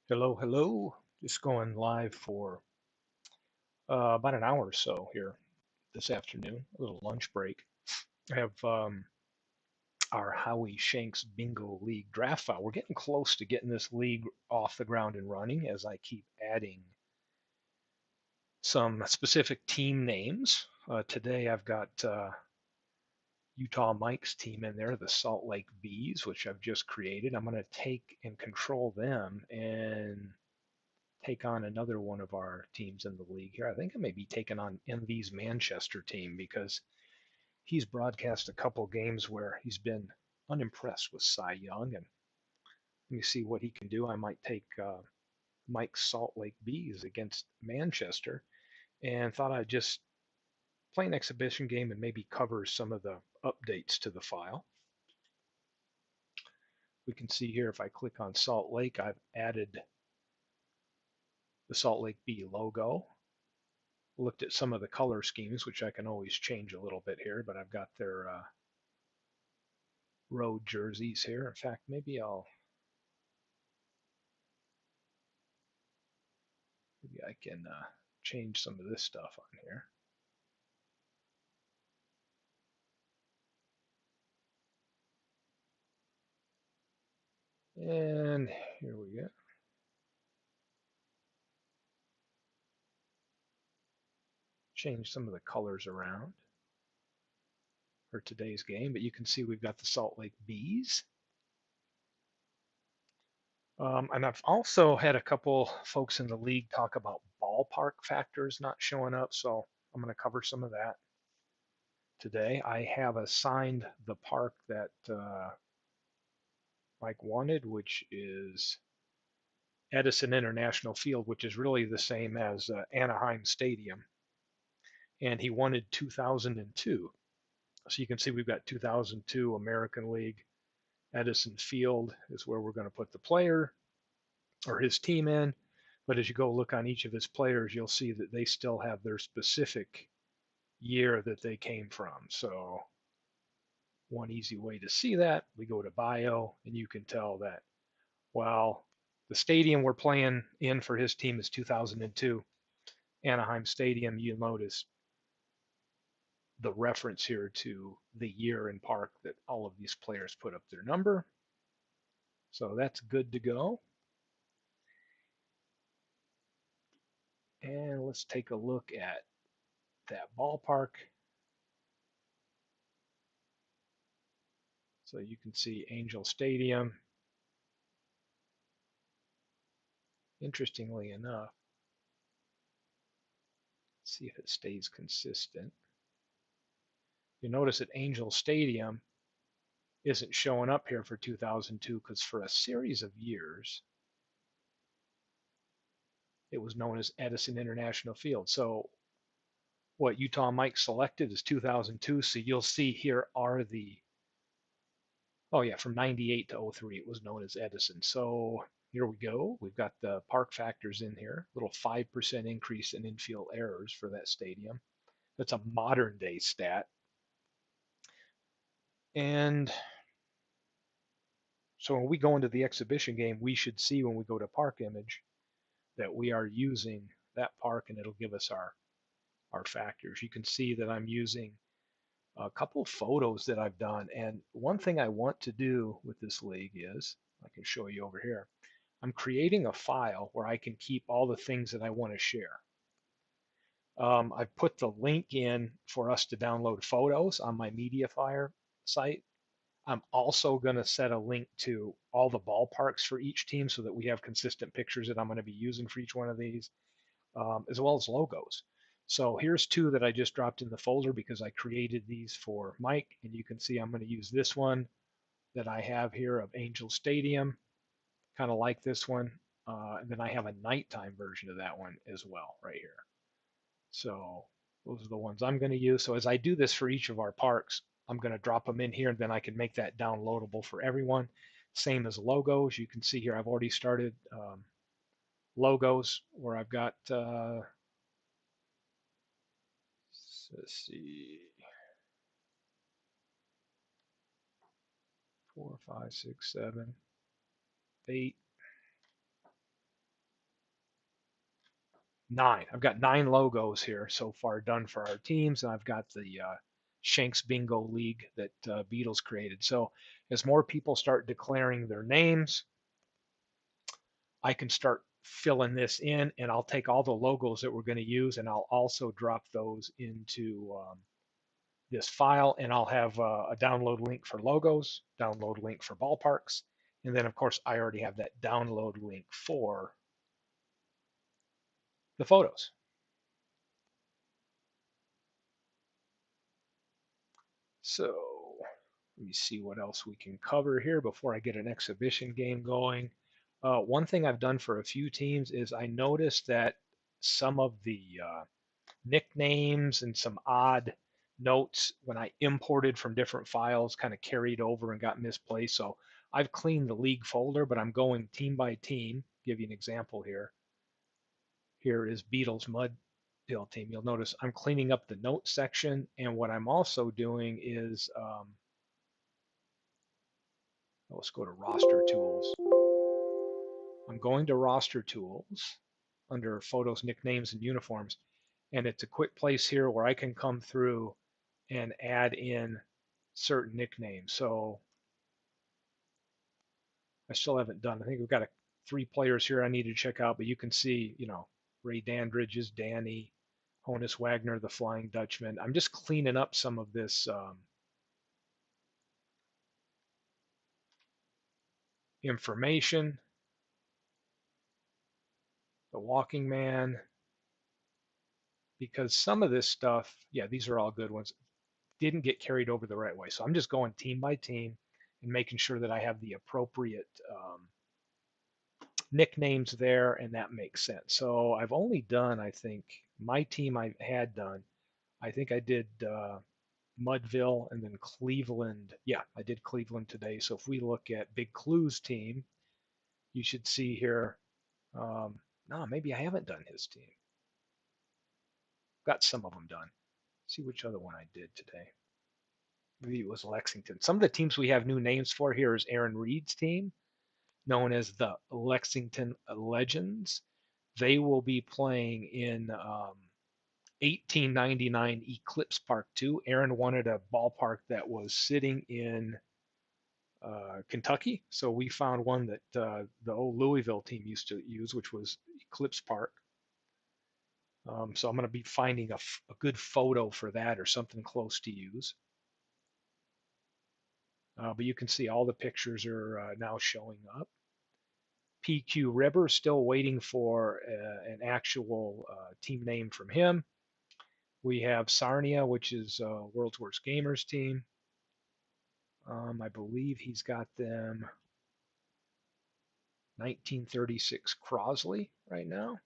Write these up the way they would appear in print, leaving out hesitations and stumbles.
Hello, hello. Just going live for about an hour or so here this afternoon, a little lunch break. I have our Howie Shanks Bingo League draft file. We're getting close to getting this league off the ground and running as I keep adding some specific team names. Today I've got Utah Mike's team in there, the Salt Lake Bees, which I've just created. I'm going to take and control them and take on another one of our teams in the league here. I think I may be taking on MV's Manchester team because he's broadcast a couple games where he's been unimpressed with Cy Young, and let me see what he can do. I might take Mike's Salt Lake Bees against Manchester, and thought I'd just play an exhibition game and maybe cover some of the updates to the file. We can see here if I click on Salt Lake, I've added the Salt Lake Bee logo. Looked at some of the color schemes, which I can always change a little bit here, but I've got their road jerseys here. In fact, maybe I can change some of this stuff on here. And here we go. Change some of the colors around for today's game, but you can see we've got the Salt Lake Bees. And I've also had a couple folks in the league talk about ballpark factors not showing up, so I'm going to cover some of that today. I have assigned the park that Mike wanted, which is Edison International Field, which is really the same as Anaheim Stadium. And he wanted 2002. So you can see we've got 2002 American League. Edison Field is where we're going to put the player or his team in. But as you go look on each of his players, you'll see that they still have their specific year that they came from. So one easy way to see that, we go to bio, and you can tell that, well, the stadium we're playing in for his team is 2002 Anaheim Stadium. You'll notice the reference here to the year and park that all of these players put up their number. So that's good to go. And let's take a look at that ballpark. So you can see Angel Stadium. Interestingly enough, let's see if it stays consistent. You notice that Angel Stadium isn't showing up here for 2002 because for a series of years, it was known as Edison International Field. So what Utah Mike selected is 2002. So you'll see here are the, oh yeah, from 98 to 03, it was known as Edison. So here we go. We've got the park factors in here, little 5% increase in infield errors for that stadium. That's a modern day stat. And so when we go into the exhibition game, we should see when we go to park image that we are using that park, and it'll give us our factors. You can see that I'm using a couple photos that I've done. And one thing I want to do with this league is, I can show you over here, I'm creating a file where I can keep all the things that I want to share. I've put the link in for us to download photos on my MediaFire site. I'm also going to set a link to all the ballparks for each team so that we have consistent pictures that I'm going to be using for each one of these, as well as logos. So here's two that I just dropped in the folder because I created these for Mike, and you can see I'm going to use this one that I have here of Angel Stadium, kind of like this one. And then I have a nighttime version of that one as well right here. So those are the ones I'm going to use. So as I do this for each of our parks, I'm going to drop them in here, and then I can make that downloadable for everyone. Same as logos. You can see here I've already started logos where I've got, let's see, 4, 5, 6, 7, 8, 9. I've got 9 logos here so far done for our teams, and I've got the Shanks Bingo League that Beatles created. So as more people start declaring their names, I can start filling this in, and I'll take all the logos that we're going to use, and I'll also drop those into this file, and I'll have a download link for logos, download link for ballparks, and then of course I already have that download link for the photos. So let me see what else we can cover here before I get an exhibition game going. One thing I've done for a few teams is I noticed that some of the nicknames and some odd notes when I imported from different files kind of carried over and got misplaced. So I've cleaned the league folder, but I'm going team by team. Give you an example here. Here is Beatles Mud Hill team. You'll notice I'm cleaning up the notes section, and what I'm also doing is let's go to roster tools. I'm going to roster tools under photos, nicknames, and uniforms, and it's a quick place here where I can come through and add in certain nicknames. So I still haven't done. I think we've got 3 players here I need to check out, but you can see, Ray Dandridge is Danny, Honus Wagner, the Flying Dutchman. I'm just cleaning up some of this information. The Walking Man, because some of this stuff, yeah, these are all good ones, didn't get carried over the right way. So I'm just going team by team and making sure that I have the appropriate nicknames there, and that makes sense. So I've only done, I think, my team I had done, I think I did Mudville and then Cleveland. Yeah, I did Cleveland today. So if we look at Big Clue's team, you should see here. No, maybe I haven't done his team. Got some of them done. See which other one I did today. Maybe it was Lexington. Some of the teams we have new names for here is Aaron Reed's team, known as the Lexington Legends. They will be playing in 1899 Eclipse Park 2. Aaron wanted a ballpark that was sitting in Kentucky, so we found one that the old Louisville team used to use, which was Eclipse Park. So I'm going to be finding a good photo for that or something close to use. But you can see all the pictures are now showing up. PQ Ribber, still waiting for an actual team name from him. We have Sarnia, which is World's Worst Gamers team. I believe he's got them 1936 Crosley right now.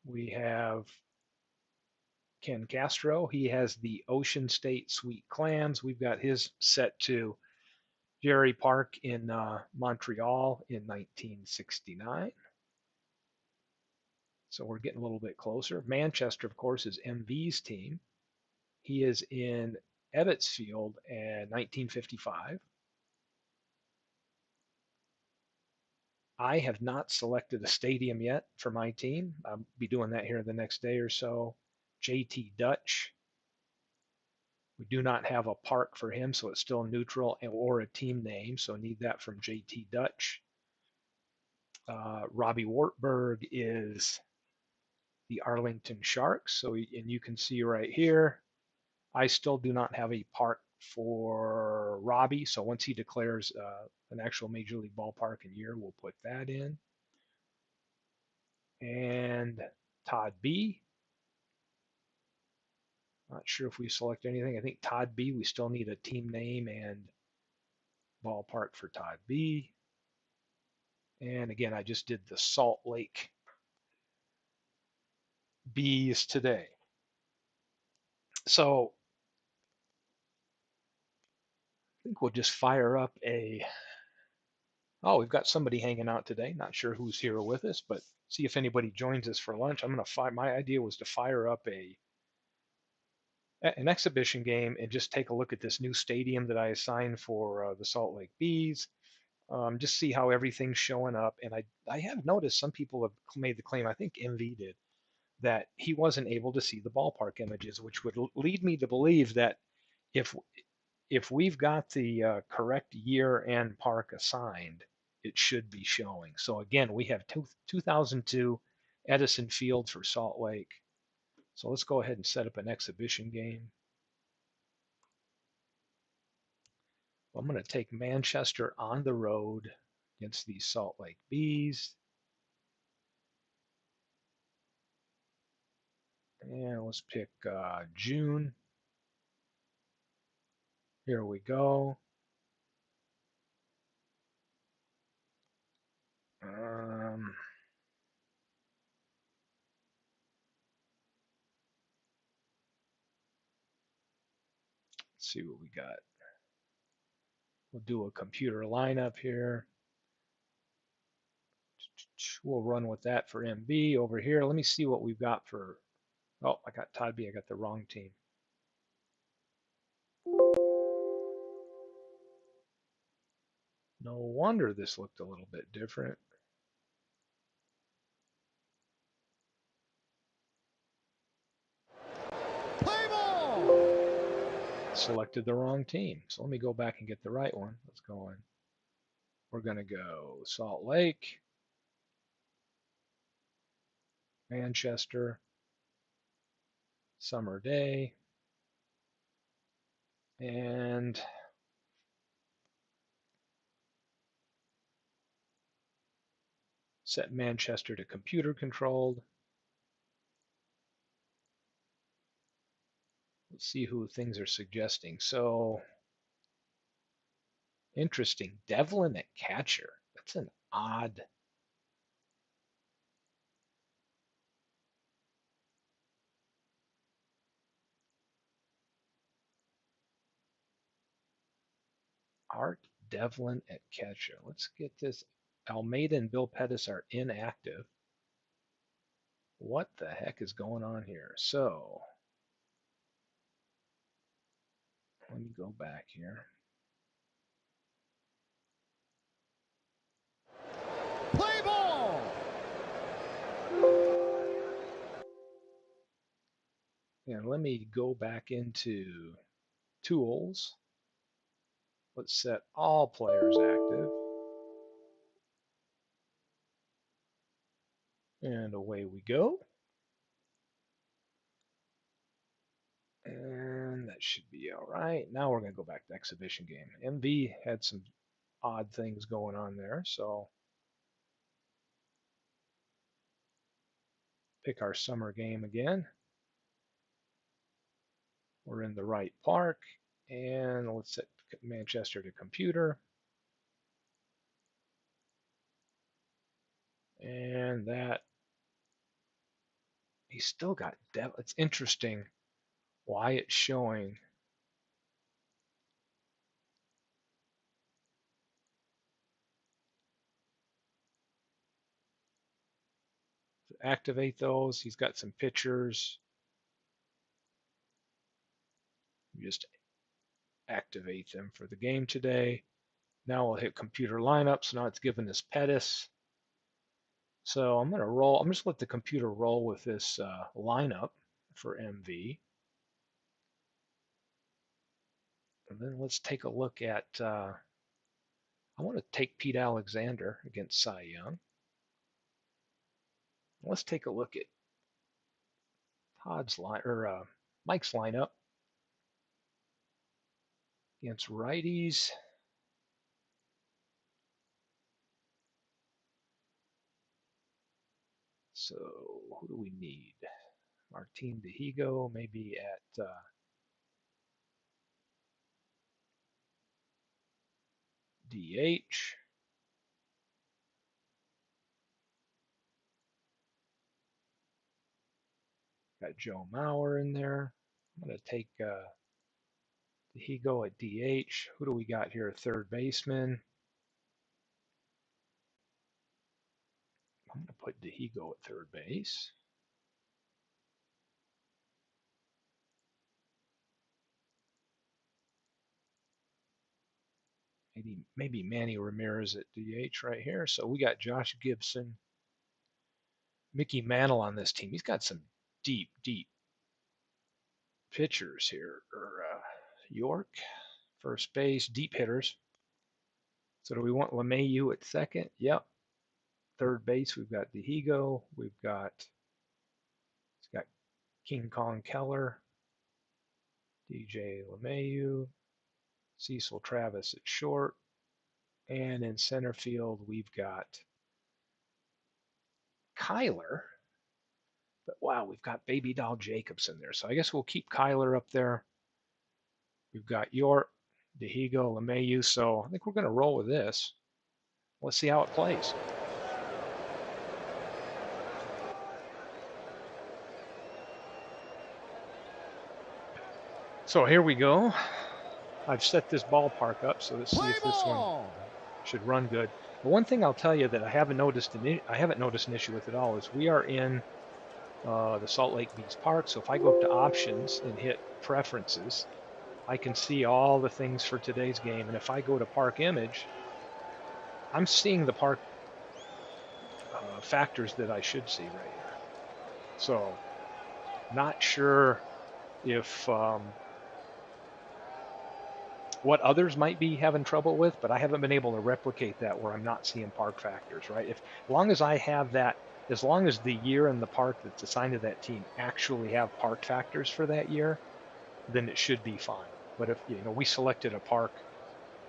We have Ken Castro. He has the Ocean State Sweet Clams. We've got his set to Jerry Park in Montreal in 1969. So we're getting a little bit closer. Manchester, of course, is MV's team. He is in Ebbetsfield in 1955. I have not selected a stadium yet for my team. I'll be doing that here the next day or so. JT Dutch. We do not have a park for him, so it's still neutral or a team name, so need that from JT Dutch. Robbie Wartburg is the Arlington Sharks. So, and you can see right here, I still do not have a park for Robbie. So once he declares an actual Major League ballpark and year, we'll put that in. And Todd B. Not sure if we select anything. I think Todd B. We still need a team name and ballpark for Todd B. And again, I just did the Salt Lake Bees today. So I think we'll just fire up a. Oh, we've got somebody hanging out today. Not sure who's here with us, but see if anybody joins us for lunch. I'm going to fire. My idea was to fire up an exhibition game and just take a look at this new stadium that I assigned for the Salt Lake Bees. just see how everything's showing up. And I have noticed some people have made the claim, I think MV did, that he wasn't able to see the ballpark images, which would lead me to believe that if if we've got the correct year and park assigned, it should be showing. So again, we have 2002 Edison Field for Salt Lake. So let's go ahead and set up an exhibition game. I'm going to take Manchester on the road against these Salt Lake Bees. And let's pick June. Here we go. Let's see what we got. We'll do a computer lineup here. We'll run with that for MB over here. Let me see what we've got for, oh, I got Todd B. I got the wrong team. No wonder this looked a little bit different. Play ball! Selected the wrong team. So let me go back and get the right one. Let's go in. We're going to go Salt Lake, Manchester, summer day, and set Manchester to computer controlled. Let's see who things are suggesting. So interesting. Devlin at catcher. That's an odd. Art Devlin at catcher. Let's get this. Almeida and Bill Pettis are inactive. What the heck is going on here? So let me go back here. Play ball! And let me go back into tools. Let's set all players active. And away we go. And that should be all right. Now we're going to go back to exhibition game. MV had some odd things going on there, so pick our summer game again. We're in the right park, and let's set Manchester to computer. And that, he's still got depth. It's interesting why it's showing. To activate those, he's got some pictures. Just activate them for the game today. Now we'll hit computer lineup. So now it's giving us Pettis. So I'm going to roll. I'm just let the computer roll with this lineup for MV. And then let's take a look at, I want to take Pete Alexander against Cy Young. Let's take a look at Todd's line or Mike's lineup against righties. So who do we need? Martin Dehigo, maybe at DH. Got Joe Mauer in there. I'm going to take Dehigo at DH. Who do we got here? Third baseman. I'm going to put Dehigo at third base. maybe Manny Ramirez at DH right here. So we got Josh Gibson, Mickey Mantle on this team. He's got some deep pitchers here. York, first base, deep hitters. So do we want LeMahieu at second? Yep. Third base, we've got Dihigo. It's got King Kong Keller, DJ LeMahieu, Cecil Travis at short. And in center field, we've got Kyler. But wow, we've got Baby Doll Jacobson there. So I guess we'll keep Kyler up there. We've got York, Dihigo, LeMahieu. So I think we're going to roll with this. Let's see how it plays. So here we go. I've set this ballpark up, so let's see if this one should run good. The one thing I'll tell you that I haven't noticed an issue with at all is we are in the Salt Lake Beach Park. So if I go up to options and hit preferences, I can see all the things for today's game. And if I go to park image, I'm seeing the park factors that I should see right here. So not sure if what others might be having trouble with, but I haven't been able to replicate that where I'm not seeing park factors, right? As long as I have that, as long as the year and the park that's assigned to that team actually have park factors for that year, then it should be fine. But if we selected a park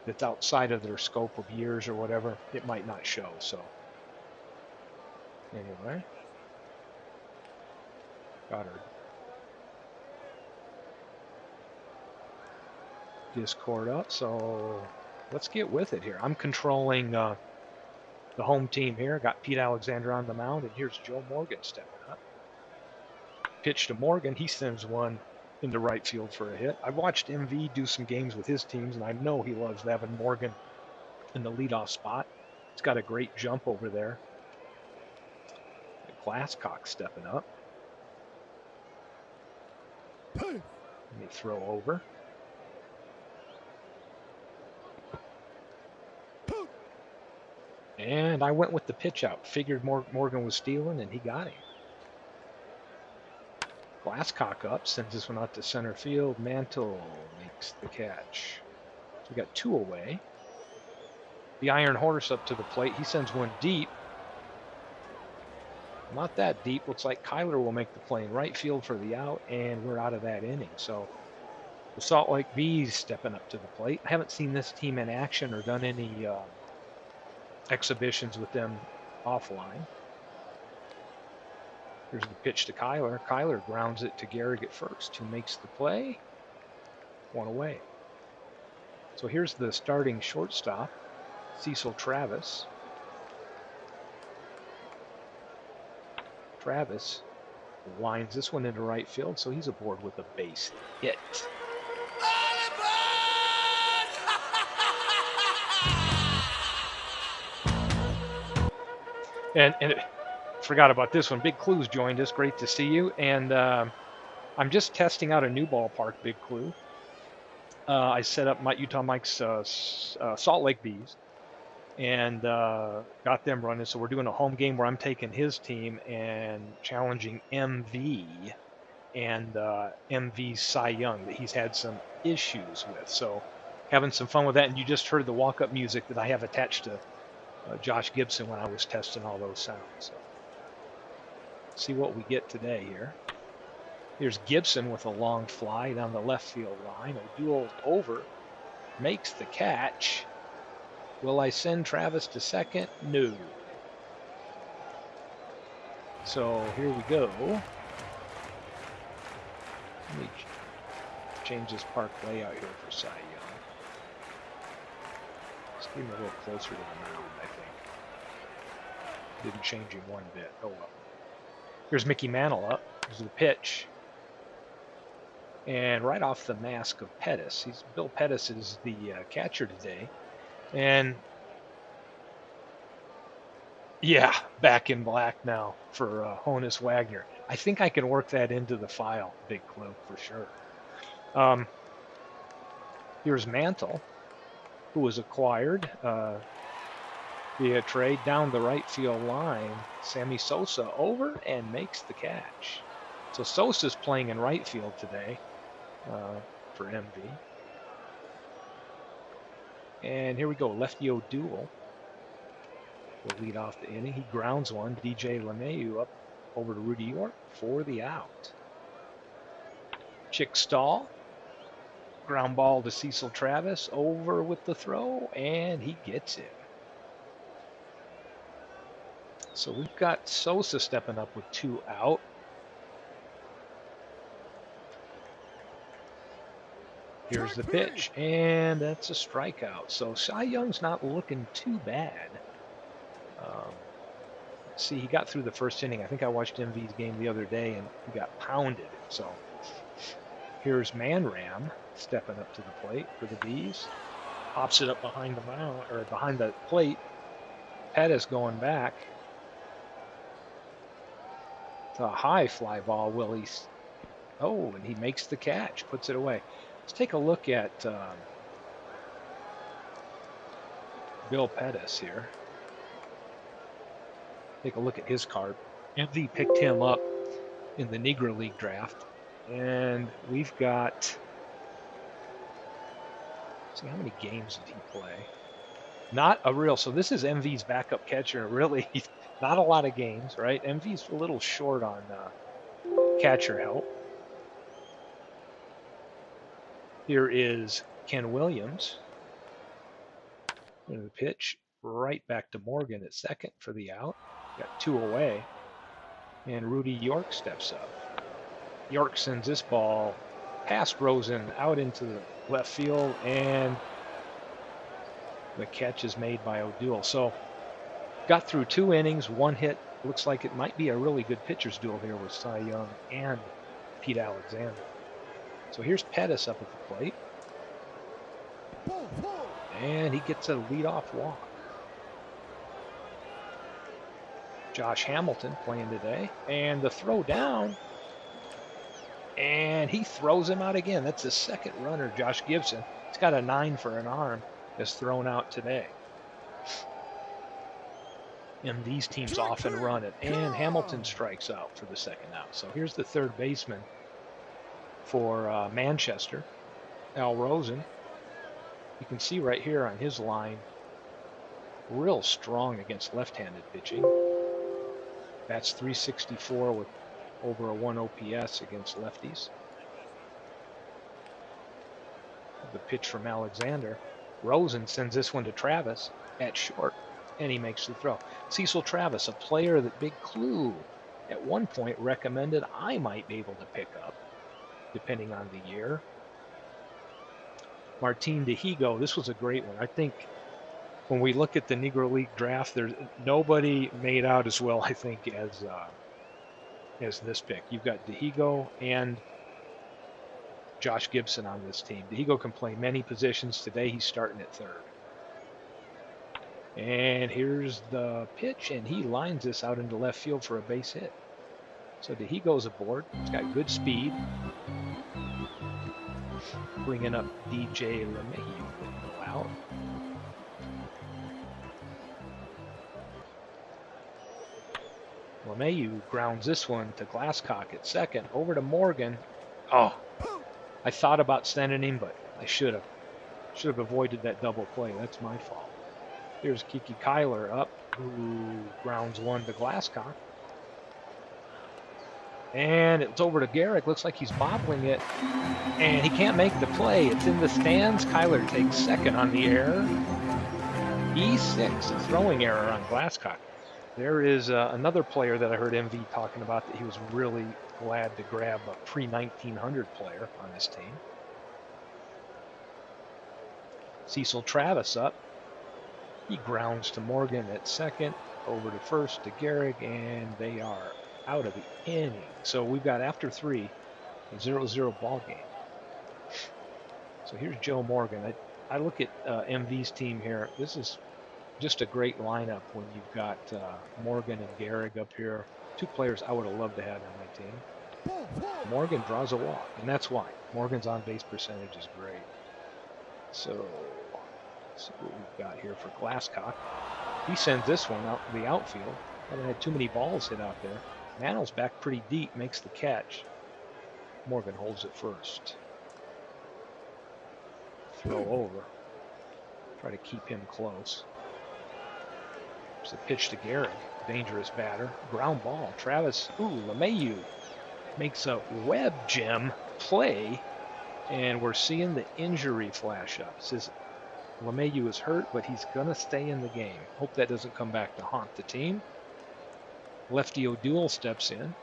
that's outside of their scope of years or whatever, it might not show. So anyway, got our Discord up. So let's get with it here. I'm controlling the home team here. Got Pete Alexander on the mound, and here's Joe Morgan stepping up. Pitch to Morgan. He sends one into right field for a hit. I've watched MV do some games with his teams, and I know he loves having Morgan in the leadoff spot. He's got a great jump over there. Glasscock stepping up. Let me throw over. And I went with the pitch out. Figured Morgan was stealing, and he got him. Glasscock up, sends this one out to center field. Mantle makes the catch. So we got two away. The Iron Horse up to the plate. He sends one deep. Not that deep. Looks like Kyler will make the play in right field for the out, and we're out of that inning. So the Salt Lake Bees stepping up to the plate. I haven't seen this team in action or done any exhibitions with them offline. Here's the pitch to Kyler. Kyler grounds it to Gehrig at first, who makes the play. One away. So here's the starting shortstop, Cecil Travis. Travis lines this one into right field, so he's aboard with a base hit. And forgot about this one. Big Clue's joined us. Great to see you. And I'm just testing out a new ballpark, Big Clue. I set up my Utah Mike's Salt Lake Bees and got them running. So we're doing a home game where I'm taking his team and challenging MV and MV's Cy Young that he's had some issues with. So having some fun with that. And you just heard the walk-up music that I have attached to Josh Gibson when I was testing all those sounds. So see what we get today here. Here's Gibson with a long fly down the left field line. O'Doul over, makes the catch. Will I send Travis to second? No. So here we go. Let me change this park layout here for Cy Young. Let's get him a little closer to the mound, I think. Didn't change him one bit. Oh well. Here's Mickey Mantle up. Here's the pitch. And right off the mask of Pettis. Bill Pettis is the catcher today. And yeah, back in black now for Honus Wagner. I think I can work that into the file, Big Clue, for sure. Here's Mantle. who was acquired via trade down the right field line. Sammy Sosa over and makes the catch. So Sosa's playing in right field today for MV. And here we go, Lefty O'Doul will lead off the inning. He grounds one. DJ LeMahieu up over to Rudy York for the out. Chick Stahl, ground ball to Cecil Travis, over with the throw, and he gets him. So we've got Sosa stepping up with 2 out. Here's the pitch, and that's a strikeout. So Cy Young's not looking too bad. Let's see, he got through the first inning. I think I watched MV's game the other day, and he got pounded. So here's Manram stepping up to the plate for the Bees. Pops it up behind the mound or behind the plate. Pettis going back. It's a high fly ball. Willie's. Oh, and he makes the catch, puts it away. Let's take a look at Bill Pettis here. Take a look at his card. MV picked him up in the Negro League draft, and we've got. See, how many games did he play? Not a real. So this is MV's backup catcher. Really, not a lot of games, right? MV's a little short on catcher help. Here is Ken Williams. And the pitch right back to Morgan at second for the out. Got 2 away. And Rudy York steps up. York sends this ball past Rosen out into the left field, and the catch is made by O'Doul. So got through 2 innings, 1 hit. Looks like it might be a really good pitcher's duel here with Cy Young and Pete Alexander. So here's Pettis up at the plate. And he gets a leadoff walk. Josh Hamilton playing today. And the throw down. And he throws him out again. That's the second runner, Josh Gibson. He's got a 9 for an arm that's thrown out today. And these teams often run it. And Hamilton strikes out for the second out. So here's the third baseman for Manchester, Al Rosen. You can see right here on his line, real strong against left-handed pitching. That's 364 with over a 1 OPS against lefties. The pitch from Alexander. Rosen sends this one to Travis at short, and he makes the throw. Cecil Travis, a player that Big Clue at one point recommended I might be able to pick up, depending on the year. Martin Dehigo, this was a great one. I think when we look at the Negro League draft, there's nobody made out as well, I think, as this pick. You've got Dehigo and Josh Gibson on this team. Dehigo can play many positions. Today he's starting at third. And here's the pitch, and he lines this out into left field for a base hit. So Dehigo's aboard. He's got good speed. Bringing up DJ LeMahieu out. LeMahieu grounds this one to Glasscock at second. Over to Morgan. Oh, I thought about sending him, but I should have avoided that double play. That's my fault. Here's Kiki Kyler up, who grounds one to Glasscock. And it's over to Garrick. Looks like he's bobbling it. And he can't make the play. It's in the stands. Kyler takes second on the error. E6, a throwing error on Glasscock. There is another player that I heard MV talking about that he was really glad to grab a pre-1900 player on his team. Cecil Travis up. He grounds to Morgan at second, over to first to Garrick, and they are out of the inning. So we've got after 3, a 0-0 ball game. So here's Joe Morgan. I look at MV's team here. This is just a great lineup when you've got Morgan and Garrick up here. 2 players I would have loved to have on my team. Morgan draws a walk, and that's why. Morgan's on-base percentage is great. So Let's see what we've got here for Glasscock. He sends this one out to the outfield. Haven't had too many balls hit out there. Mannell's back pretty deep, makes the catch. Morgan holds it first. Throw over. Try to keep him close. It's a pitch to Gehrig. Dangerous batter. Ground ball. Travis, LeMahieu makes a web gem play, and we're seeing the injury flash up. It says LeMahieu is hurt, but he's going to stay in the game. Hope that doesn't come back to haunt the team. Lefty O'Doul steps in.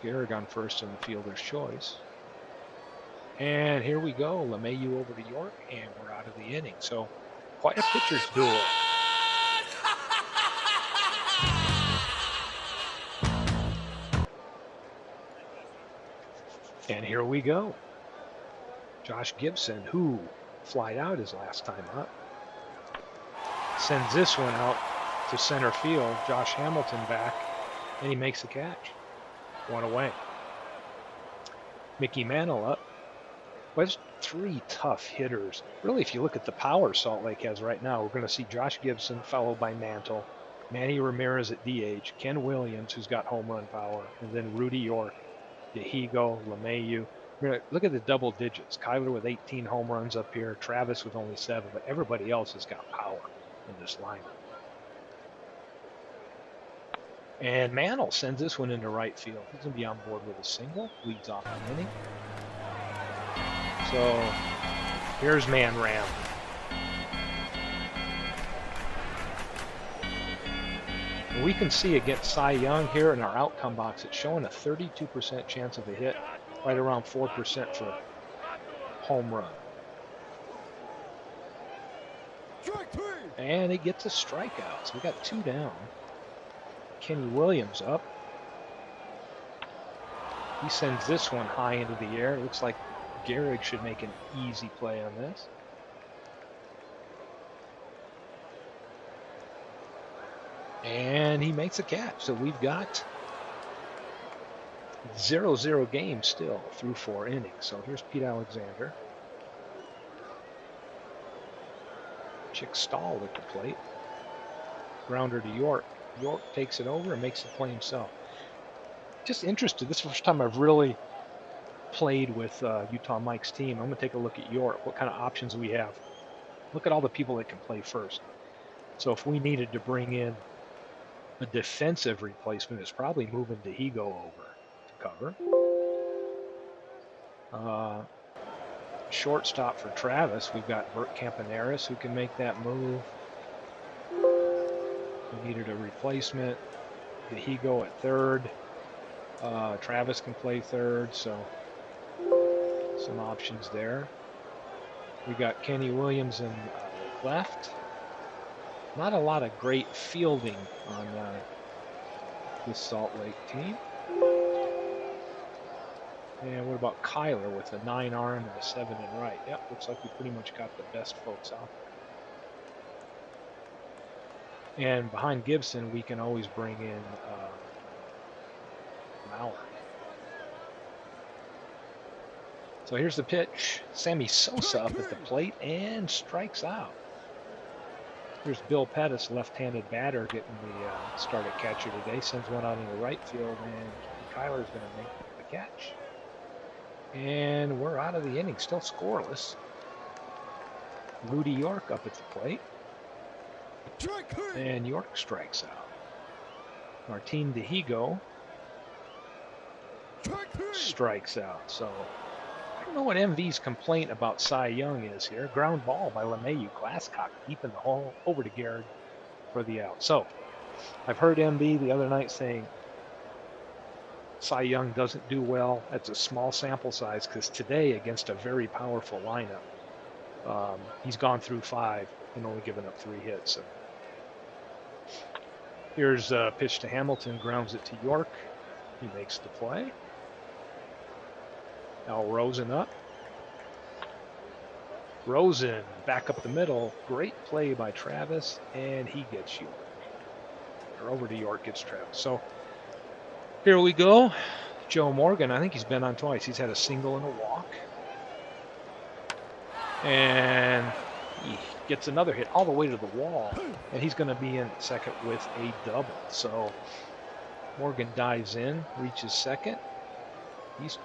Gehrig on first in the fielder's choice. And here we go. LeMahieu over to York, and we're out of the inning. So quite a pitcher's duel. And here we go. Josh Gibson, who flied out his last time up, sends this one out to center field. Josh Hamilton back, and he makes the catch. One away. Mickey Mantle up. Well, there's three tough hitters. Really, if you look at the power Salt Lake has right now, we're going to see Josh Gibson followed by Mantle, Manny Ramirez at DH, Ken Williams, who's got home run power, and then Rudy York, DeHigo, LeMahieu. Look at the double digits. Kyler with 18 home runs up here, Travis with only 7, but everybody else has got power in this lineup. And Mantle sends this one into right field. He's going to be on board with a single. Leads off the inning. So here's Man Ram. And we can see against Cy Young here in our outcome box, it's showing a 32% chance of a hit, right around 4% for home run. And he gets a strikeout. So we got 2 down. Kenny Williams up. He sends this one high into the air. It looks like Gehrig should make an easy play on this. And he makes a catch. So we've got 0-0 game still through 4 innings. So here's Pete Alexander. Chick Stahl at the plate. Grounder to York. York takes it over and makes the play himself. Just interested. This is the first time I've really played with Utah Mike's team. I'm going to take a look at York, what kind of options we have. Look at all the people that can play first. So if we needed to bring in a defensive replacement, it's probably moving DeHigo over to cover. Shortstop for Travis, we've got Bert Campaneris who can make that move. We needed a replacement. DeHigo at third. Travis can play third, so some options there. We got Kenny Williams in left. Not a lot of great fielding on this Salt Lake team. And what about Kyler with a 9 arm and a 7 in right? Yep, looks like we pretty much got the best folks out there. And behind Gibson, we can always bring in Mauer. So here's the pitch. Sammy Sosa up at the plate and strikes out. Here's Bill Pettis, left-handed batter, getting the start at catcher today. Sends one out into right field, and Kyler's going to make the catch. And we're out of the inning, still scoreless. Rudy York up at the plate. And York strikes out. Martin DeHigo strikes out. So I don't know what MV's complaint about Cy Young is here. Ground ball by LeMahieu. Glasscock deep in the hole over to Gehrig for the out. So I've heard MV the other night saying Cy Young doesn't do well. That's a small sample size because today against a very powerful lineup, he's gone through 5 and only given up 3 hits. So here's a pitch to Hamilton, grounds it to York. He makes the play. Al Rosen up. Rosen back up the middle. Great play by Travis, and he gets York. Or over to York, gets Travis. So here we go. Joe Morgan, I think he's been on twice. He's had a single and a walk. And he gets another hit all the way to the wall, and he's going to be in second with a double. So Morgan dives in, reaches second. He's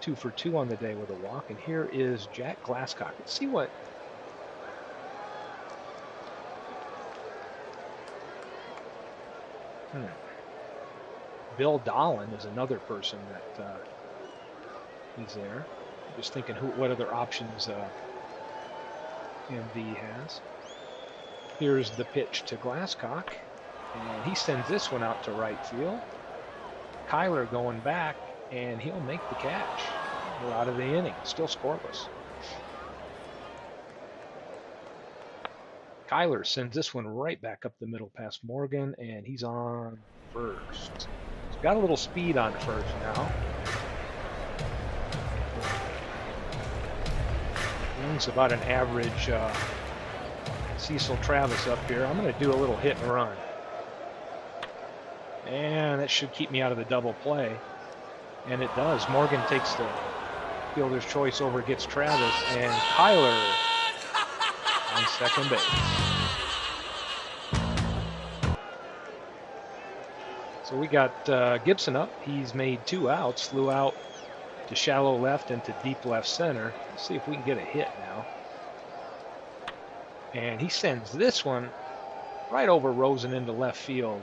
2 for 2 on the day with a walk. And here is Jack Glasscock. Let's see what. Bill Dolan is another person that is there. Just thinking what other options MV has. Here's the pitch to Glasscock, and he sends this one out to right field. Kyler going back, and he'll make the catch. We're out of the inning, still scoreless. Kyler sends this one right back up the middle past Morgan, and he's on first. So got a little speed on first now. It's about an average Cecil Travis up here. I'm going to do a little hit and run. And that should keep me out of the double play. And it does. Morgan takes the fielder's choice over, gets Travis, and Kyler on second base. So we got Gibson up. He's made 2 outs, flew out to shallow left and to deep left center. Let's see if we can get a hit now. And he sends this one right over Rosen into left field.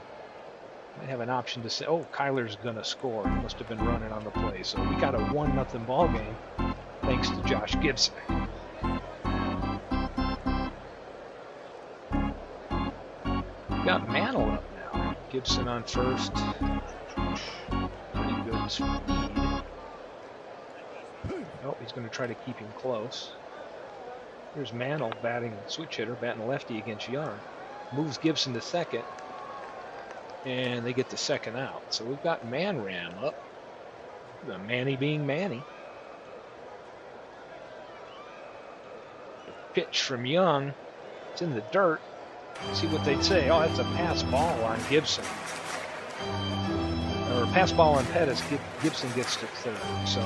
Might have an option to say, oh, Kyler's going to score. He must have been running on the play. So we got a 1-0 ball game thanks to Josh Gibson. We got Mantle up now. Gibson on first. Pretty good speed. Oh, he's going to try to keep him close. Here's Mantle batting switch hitter, batting lefty against Young. Moves Gibson to second. And they get the second out. So we've got Manram up. The Manny being Manny. The pitch from Young. It's in the dirt. See what they'd say. Oh, that's a pass ball on Gibson. Or pass ball on Pettis. Gibson gets to third. So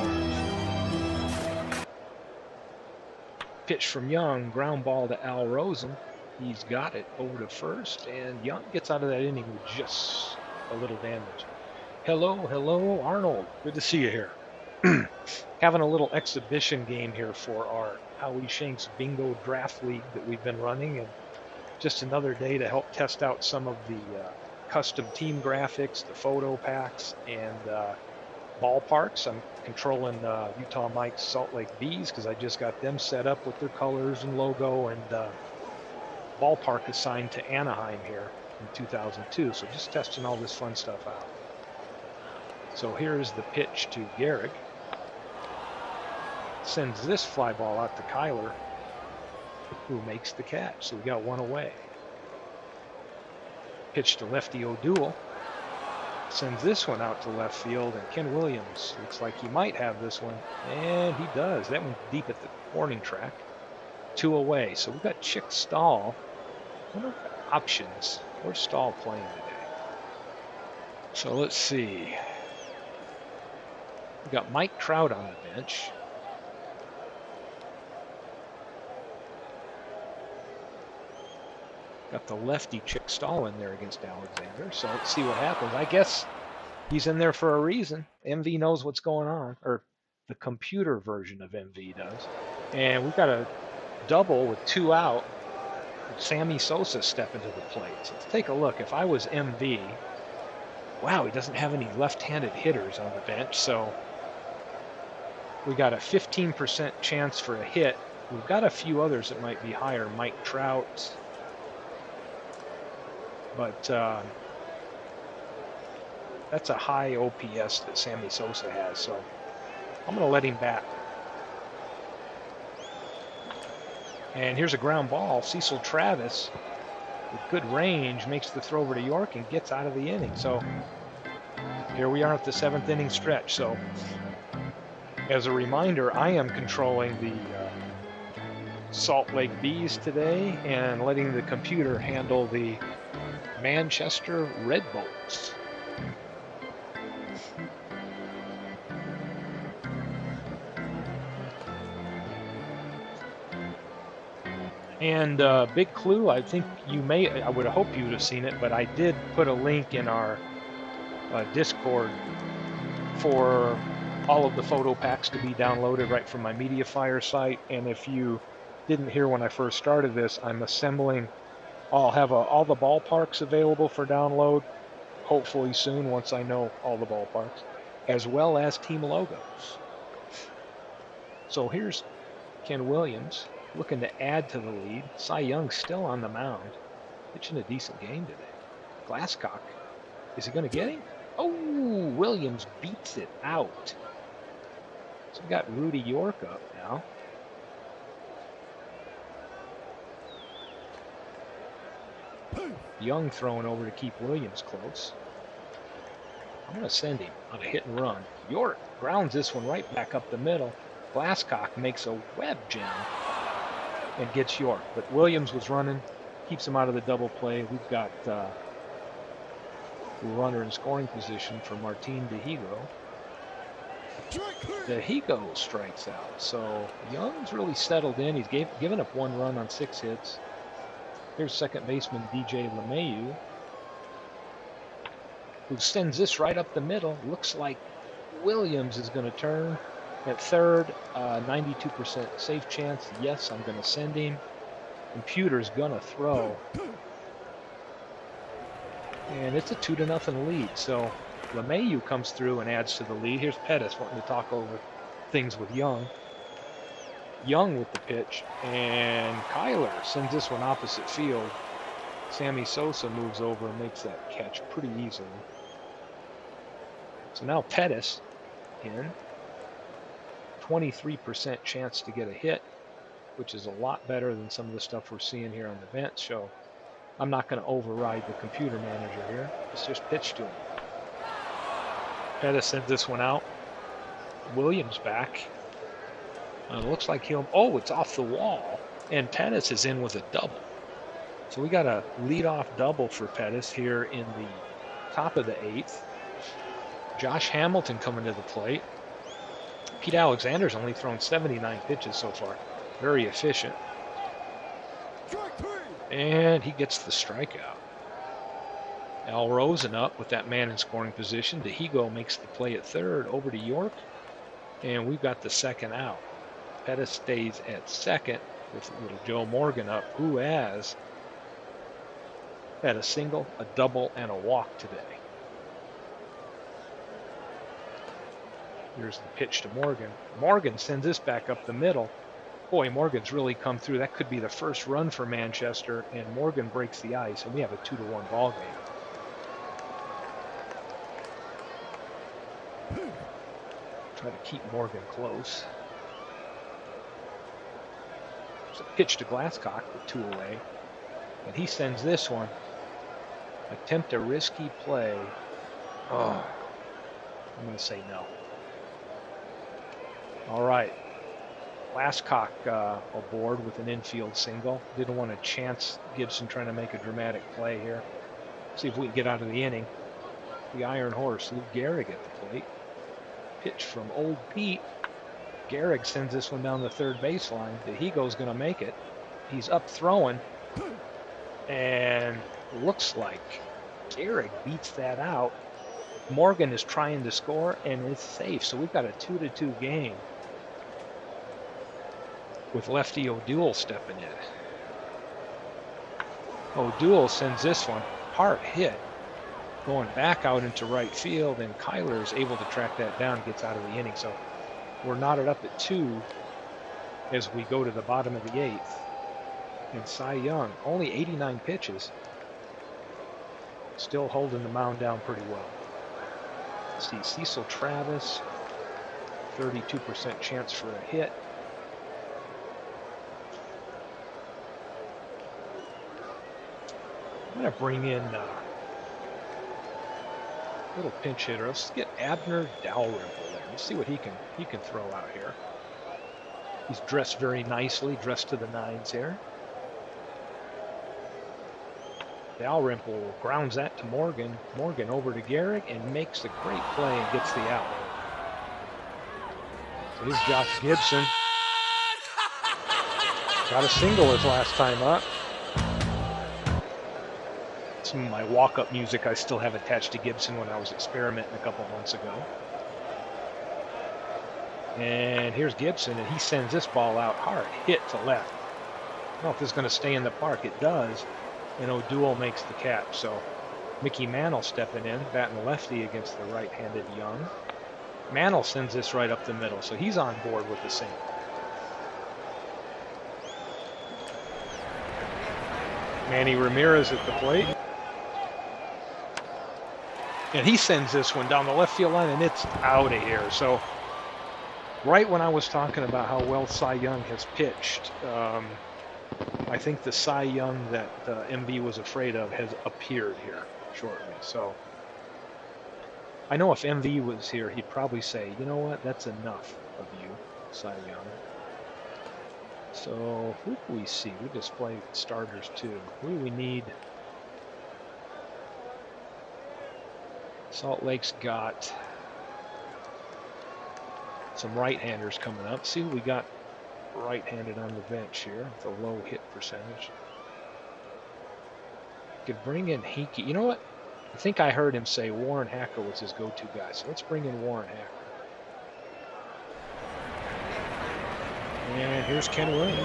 pitch from Young. Ground ball to Al Rosen. He's got it over to first, and Young gets out of that inning with just a little damage. Hello, Arnold. Good to see you here. Having a little exhibition game here for our Howie Shanks Bingo Draft League that we've been running, and just another day to help test out some of the custom team graphics, the photo packs, and ballparks. I'm controlling Utah Mike's Salt Lake Bees because I just got them set up with their colors and logo, and ballpark assigned to Anaheim here in 2002. So just testing all this fun stuff out. So here's the pitch to Gehrig. Sends this fly ball out to Kyler, who makes the catch. So we got one away. Pitch to lefty O'Doul. Sends this one out to left field, and Ken Williams looks like he might have this one, and he does. That one's deep at the warning track. 2 away. So we've got Chick Stahl. What are the options? Where's Stahl playing today? So let's see. We've got Mike Trout on the bench. Got the lefty Chick Stahl in there against Alexander. So let's see what happens. I guess he's in there for a reason. MV knows what's going on, or the computer version of MV does. And we've got a double with 2 out. Sammy Sosa stepping to the plate. So let's take a look. If I was MV, wow, he doesn't have any left-handed hitters on the bench. So we got a 15% chance for a hit. We've got a few others that might be higher. Mike Trout. But that's a high OPS that Sammy Sosa has. So I'm going to let him bat. And here's a ground ball. Cecil Travis, with good range, makes the throw over to York and gets out of the inning. So here we are at the 7th inning stretch. So as a reminder, I am controlling the Salt Lake Bees today and letting the computer handle the Manchester Red Bulls. And big clue, I think I would hope you'd have seen it, but I did put a link in our Discord for all of the photo packs to be downloaded right from my MediaFire site. And if you didn't hear when I first started this, I'm assembling, I'll have all the ballparks available for download, hopefully soon once I know all the ballparks, as well as team logos. So here's Ken Williams looking to add to the lead. Cy Young still on the mound, pitching a decent game today. Glasscock, is he going to get him? Oh, Williams beats it out. So we got Rudy York up now. Young throwing over to keep Williams close. I'm going to send him on a hit and run. York grounds this one right back up the middle. Glasscock makes a web jam and gets York. But Williams was running, keeps him out of the double play. We've got a runner in scoring position for Martin DeHigo. DeHigo strikes out. So Young's really settled in. He's given up 1 run on 6 hits. Here's second baseman DJ LeMahieu, who sends this right up the middle. Looks like Williams is going to turn at third. 92% safe chance. Yes, I'm going to send him. Computer's going to throw. And it's a 2-0 lead. So LeMahieu comes through and adds to the lead. Here's Pettis wanting to talk over things with Young. Young with the pitch, and Kyler sends this one opposite field. Sammy Sosa moves over and makes that catch pretty easily. So now Pettis in. 23% chance to get a hit, which is a lot better than some of the stuff we're seeing here on the bench. So I'm not going to override the computer manager here. Let's just pitch to him. Pettis sends this one out. Williams back. It looks like it's off the wall. And Pettis is in with a double. So we got a leadoff double for Pettis here in the top of the 8th. Josh Hamilton coming to the plate. Pete Alexander's only thrown 79 pitches so far. Very efficient. And he gets the strikeout. Al Rosen up with that man in scoring position. DeHigo makes the play at third over to York. And we've got the second out. Pettis stays at second with little Joe Morgan up, who has had a single, a double, and a walk today. Here's the pitch to Morgan. Morgan sends this back up the middle. Boy, Morgan's really come through. That could be the first run for Manchester, and Morgan breaks the ice, and we have a 2-1 ball game. Try to keep Morgan close. There's a pitch to Glasscock with 2 away, and he sends this one. Attempt a risky play. Oh, I'm going to say no. All right. Glasscock aboard with an infield single. Didn't want to chance Gibson trying to make a dramatic play here. See if we can get out of the inning. The Iron Horse, Lou Gehrig at the plate. Pitch from Old Pete. Gehrig sends this one down the third baseline. DeHigo's going to make it. He's up throwing. And looks like Gehrig beats that out. Morgan is trying to score and is safe. So we've got a 2-2 game with lefty O'Doul stepping in. O'Doul sends this one, hard hit, going back out into right field, and Kyler is able to track that down, gets out of the inning. So we're knotted up at 2 as we go to the bottom of the 8th. And Cy Young, only 89 pitches, still holding the mound down pretty well. Let's see, Cecil Travis, 32% chance for a hit. I'm going to bring in a little pinch hitter. Let's get Abner Dalrymple there. Let's see what he can throw out here. He's dressed very nicely, dressed to the nines here. Dalrymple grounds that to Morgan. Morgan over to Gehrig and makes a great play and gets the out. So here's Josh Gibson. Got a single his last time up. Some of my walk-up music I still have attached to Gibson when I was experimenting a couple months ago. And here's Gibson, and he sends this ball out hard, hit to left. I don't know if this is going to stay in the park. It does, and O'Doul makes the catch. So Mickey Mantle stepping in, batting lefty against the right-handed Young. Mantle sends this right up the middle, so he's on board with the single. Manny Ramirez at the plate. And he sends this one down the left field line, and it's out of here. So right when I was talking about how well Cy Young has pitched, I think the Cy Young that MV was afraid of has appeared here shortly. So I know if MV was here, he'd probably say, you know what, that's enough of you, Cy Young. So who do we see? We display starters too. Who do we need? Salt Lake's got some right-handers coming up. See who we got right-handed on the bench here with a low hit percentage. Could bring in Hinkie. You know what? I think I heard him say Warren Hacker was his go-to guy. So let's bring in Warren Hacker. And here's Ken Williams.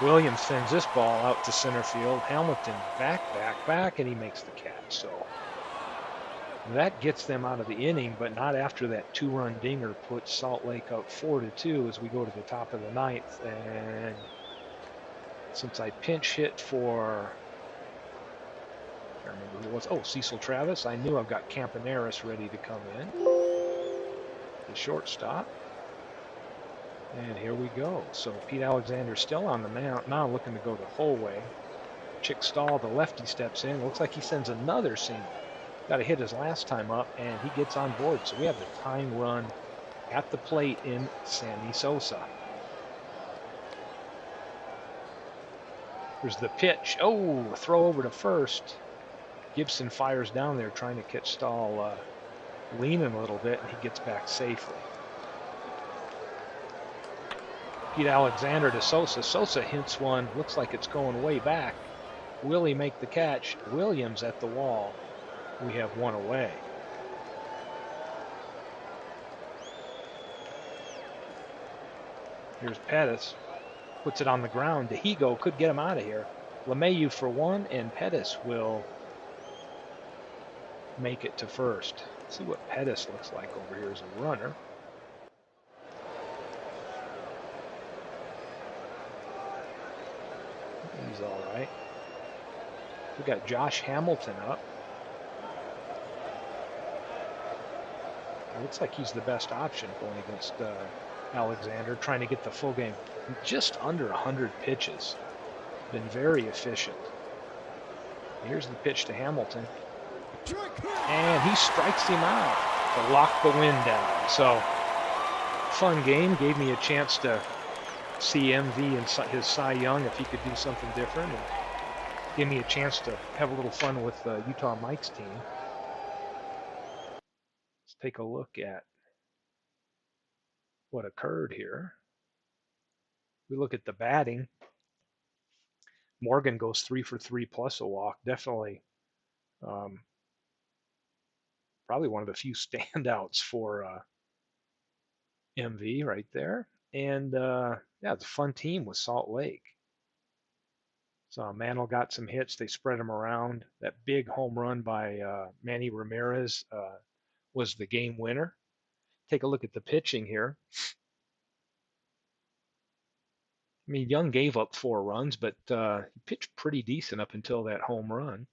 Williams sends this ball out to center field. Hamilton back, and he makes the catch. So that gets them out of the inning, but not after that two-run dinger puts Salt Lake up 4-2 as we go to the top of the ninth. And since I pinch hit for, I can't remember who it was. Oh, Cecil Travis. I knew I've got Campaneris ready to come in. The shortstop. And here we go. So Pete Alexander still on the mound looking to go the whole way. Chick Stahl, the lefty, steps in. Looks like he sends another single. Got a hit his last time up, and he gets on board. So we have the tying run at the plate in Sammy Sosa. Here's the pitch. Oh, throw over to first. Gibson fires down there trying to catch Stahl leaning a little bit, and he gets back safely. Pete Alexander to Sosa. Sosa hints one. Looks like it's going way back. Will he make the catch? Williams at the wall. We have one away. Here's Pettis. Puts it on the ground. Dehigo could get him out of here. LeMahieu for one, and Pettis will make it to first. Let's see what Pettis looks like over here as a runner. He's all right. We got Josh Hamilton up. It looks like he's the best option going against Alexander, trying to get the full game. Just under 100 pitches. Been very efficient. Here's the pitch to Hamilton. And he strikes him out to lock the win down. So, fun game. Gave me a chance to see MV and his Cy Young if he could do something different. And gave me a chance to have a little fun with Utah Mike's team. Let's take a look at what occurred here. We look at the batting. Morgan goes 3 for 3 plus a walk. Definitely probably one of the few standouts for MV right there. And yeah, it's a fun team with Salt Lake. So Mantle got some hits. They spread them around. That big home run by Manny Ramirez was the game winner. Take a look at the pitching here. I mean, Young gave up 4 runs, but he pitched pretty decent up until that home run.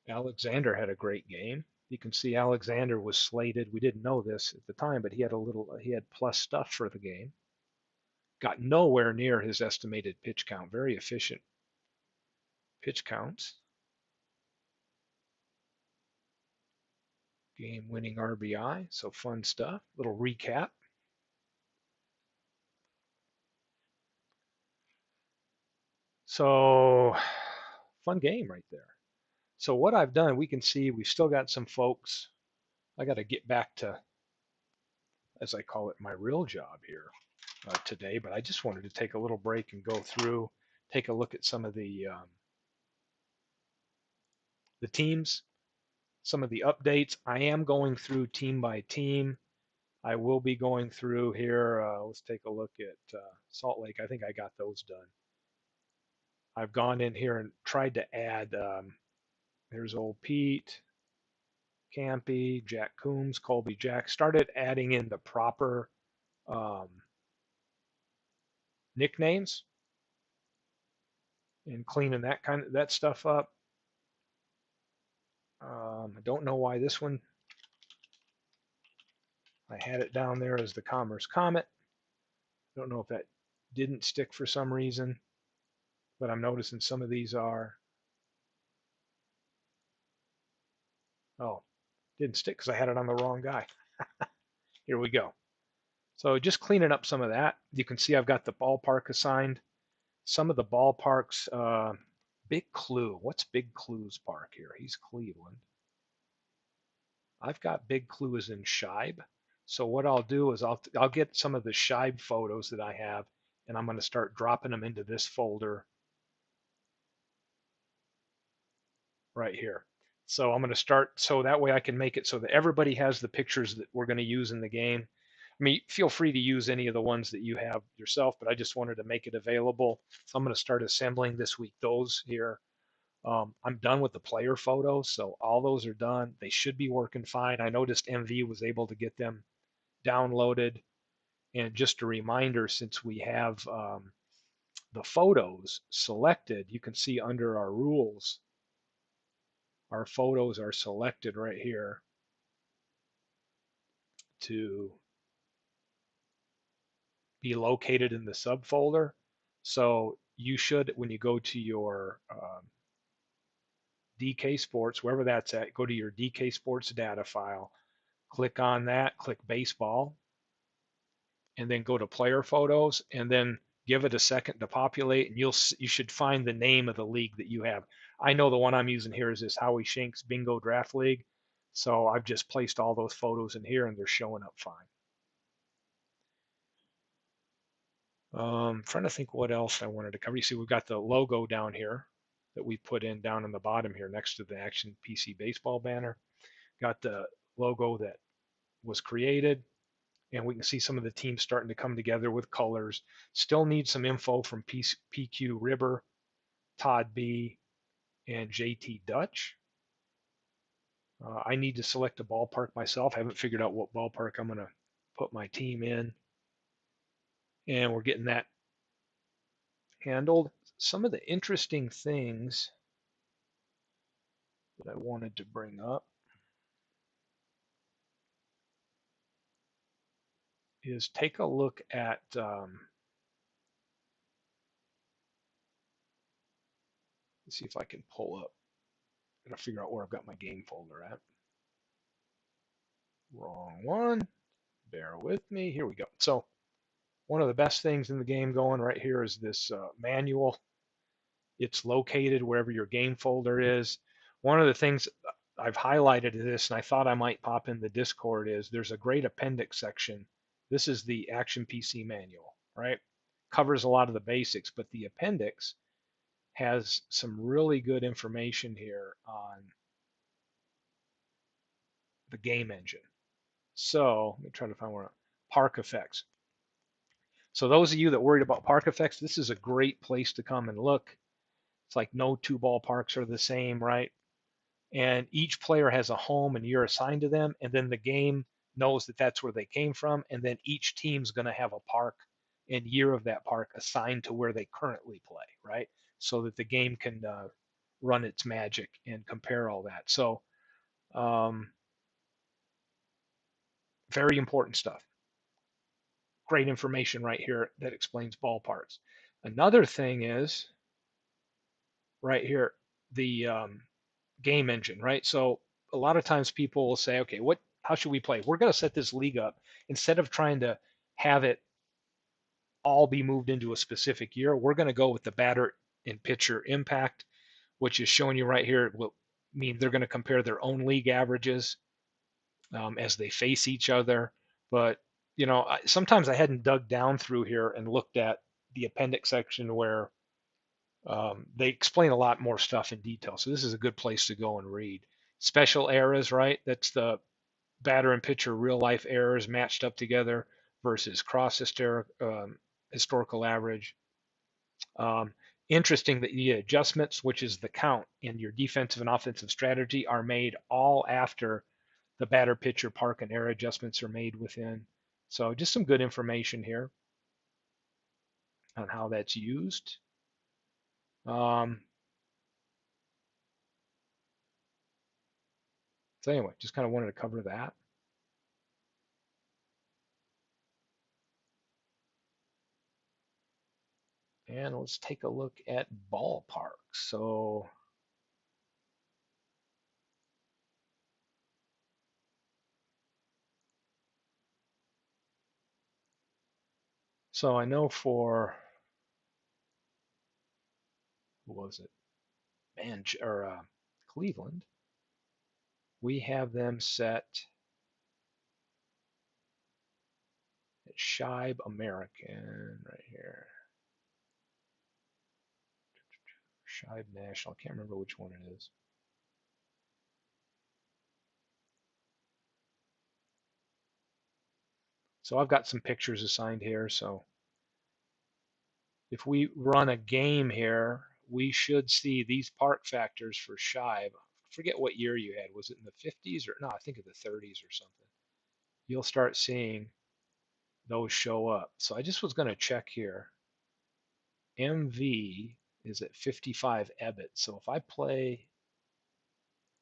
Alexander had a great game. You can see Alexander was slated. We didn't know this at the time, but he had plus stuff for the game. Got nowhere near his estimated pitch count. Very efficient pitch counts. Game-winning RBI, so fun stuff. Little recap. So fun game right there. So what I've done, we can see we've still got some folks. I got to get back to as I call it, my real job here today. But I just wanted to take a little break and go through, take a look at some of the teams, some of the updates. I am going through team by team. I will be going through here. Let's take a look at Salt Lake. I think I got those done. I've gone in here and tried to add. There's old Pete, Campy, Jack Coombs, Colby Jack. Started adding in the proper um, nicknames and cleaning that stuff up. I don't know why this one. I had it down there as the Commerce Comet. I don't know if that didn't stick for some reason, but I'm noticing some of these are. Oh, didn't stick because I had it on the wrong guy. Here we go. So just cleaning up some of that. You can see I've got the ballpark assigned. Some of the ballparks, Big Clue. What's Big Clue's park here? He's Cleveland. I've got Big Clue as in Shibe. So what I'll do is I'll get some of the Shibe photos that I have, and I'm going to start dropping them into this folder right here. So I'm going to start so that way I can make it so that everybody has the pictures that we're going to use in the game. I mean, feel free to use any of the ones that you have yourself, but I just wanted to make it available. So I'm going to start assembling this week those here. I'm done with the player photos, so all those are done. They should be working fine. I noticed MV was able to get them downloaded. And just a reminder, since we have the photos selected, you can see under our rules, our photos are selected right here to be located in the subfolder. So you should, when you go to your DK Sports, wherever that's at, go to your DK Sports data file, click on that, click baseball, and then go to player photos, and then give it a second to populate, and you should find the name of the league that you have. I know the one I'm using here is this Howie Shanks Bingo Draft League, so I've just placed all those photos in here, and they're showing up fine. Trying to think what else I wanted to cover. You see, we've got the logo down here that we put in down in the bottom here next to the Action PC Baseball banner. Got the logo that was created, and we can see some of the teams starting to come together with colors. Still need some info from PQ Ribber, Todd B, and JT Dutch. I need to select a ballpark myself. I haven't figured out what ballpark I'm going to put my team in, and we're getting that handled. Some of the interesting things that I wanted to bring up is take a look at let's see if I can pull up. I'm gonna figure out where I've got my game folder at. Wrong one. Bear with me. Here we go. So one of the best things in the game going right here is this manual. It's located wherever your game folder is. One of the things I've highlighted this, and I thought I might pop in the Discord, is there's a great appendix section. This is the Action PC manual, right? Covers a lot of the basics, but the appendix has some really good information here on the game engine. So let me try to find where park effects. So those of you that worried about park effects, this is a great place to come and look. It's like no two ballparks are the same, right? And each player has a home and you're assigned to them, and then the game knows that that's where they came from, and then each team's going to have a park and year of that park assigned to where they currently play, right? So that the game can run its magic and compare all that. So um, very important stuff. Great information right here that explains ballparks. Another thing is right here, the game engine, right? So a lot of times people will say, okay, how should we play? We're going to set this league up instead of trying to have it all be moved into a specific year. We're going to go with the batter and pitcher impact, which is showing you right here. It will mean they're going to compare their own league averages as they face each other. But sometimes I hadn't dug down through here and looked at the appendix section where they explain a lot more stuff in detail. So this is a good place to go and read. Special eras, right? That's the batter and pitcher real life errors matched up together versus historical average. Um, Interesting that the adjustments, which is the count in your defensive and offensive strategy, are made all after the batter, pitcher, park, and error adjustments are made within. So just some good information here on how that's used. Um, so anyway, just kind of wanted to cover that. And let's take a look at ballparks. So I know for, who was it? Cleveland, we have them set at Shibe American right here. Shibe National. I can't remember which one it is. So I've got some pictures assigned here. So if we run a game here, we should see these park factors for Shibe. I forget what year you had. Was it in the 50s or no? I think in the 30s or something. You'll start seeing those show up. So I just was going to check here. MV is at 55 EBIT. So if I play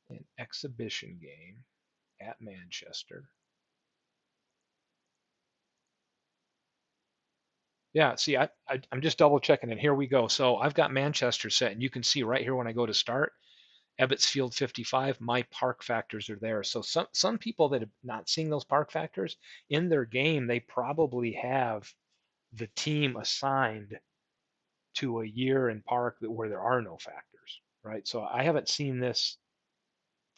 an exhibition game at Manchester, yeah, see, I'm just double checking, and here we go. So I've got Manchester set, and you can see right here when I go to start, Ebbets Field 55, my park factors are there. So some people that are not seeing those park factors in their game, they probably have the team assigned to a year in park where there are no factors, right? So I haven't seen this.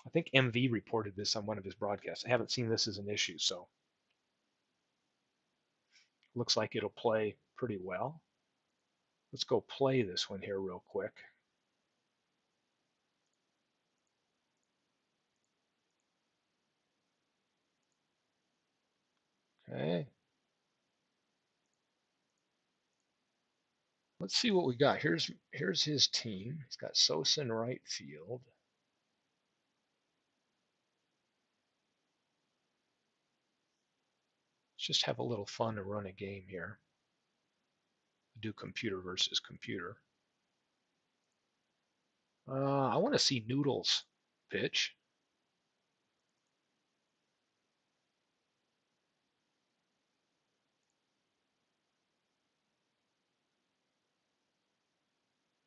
I think MV reported this on one of his broadcasts. I haven't seen this as an issue, so looks like it'll play pretty well. Let's go play this one here real quick. Okay. Let's see what we got. Here's his team. He's got Sosa in right field. Let's just have a little fun and run a game here. Do computer versus computer. I want to see Noodles pitch.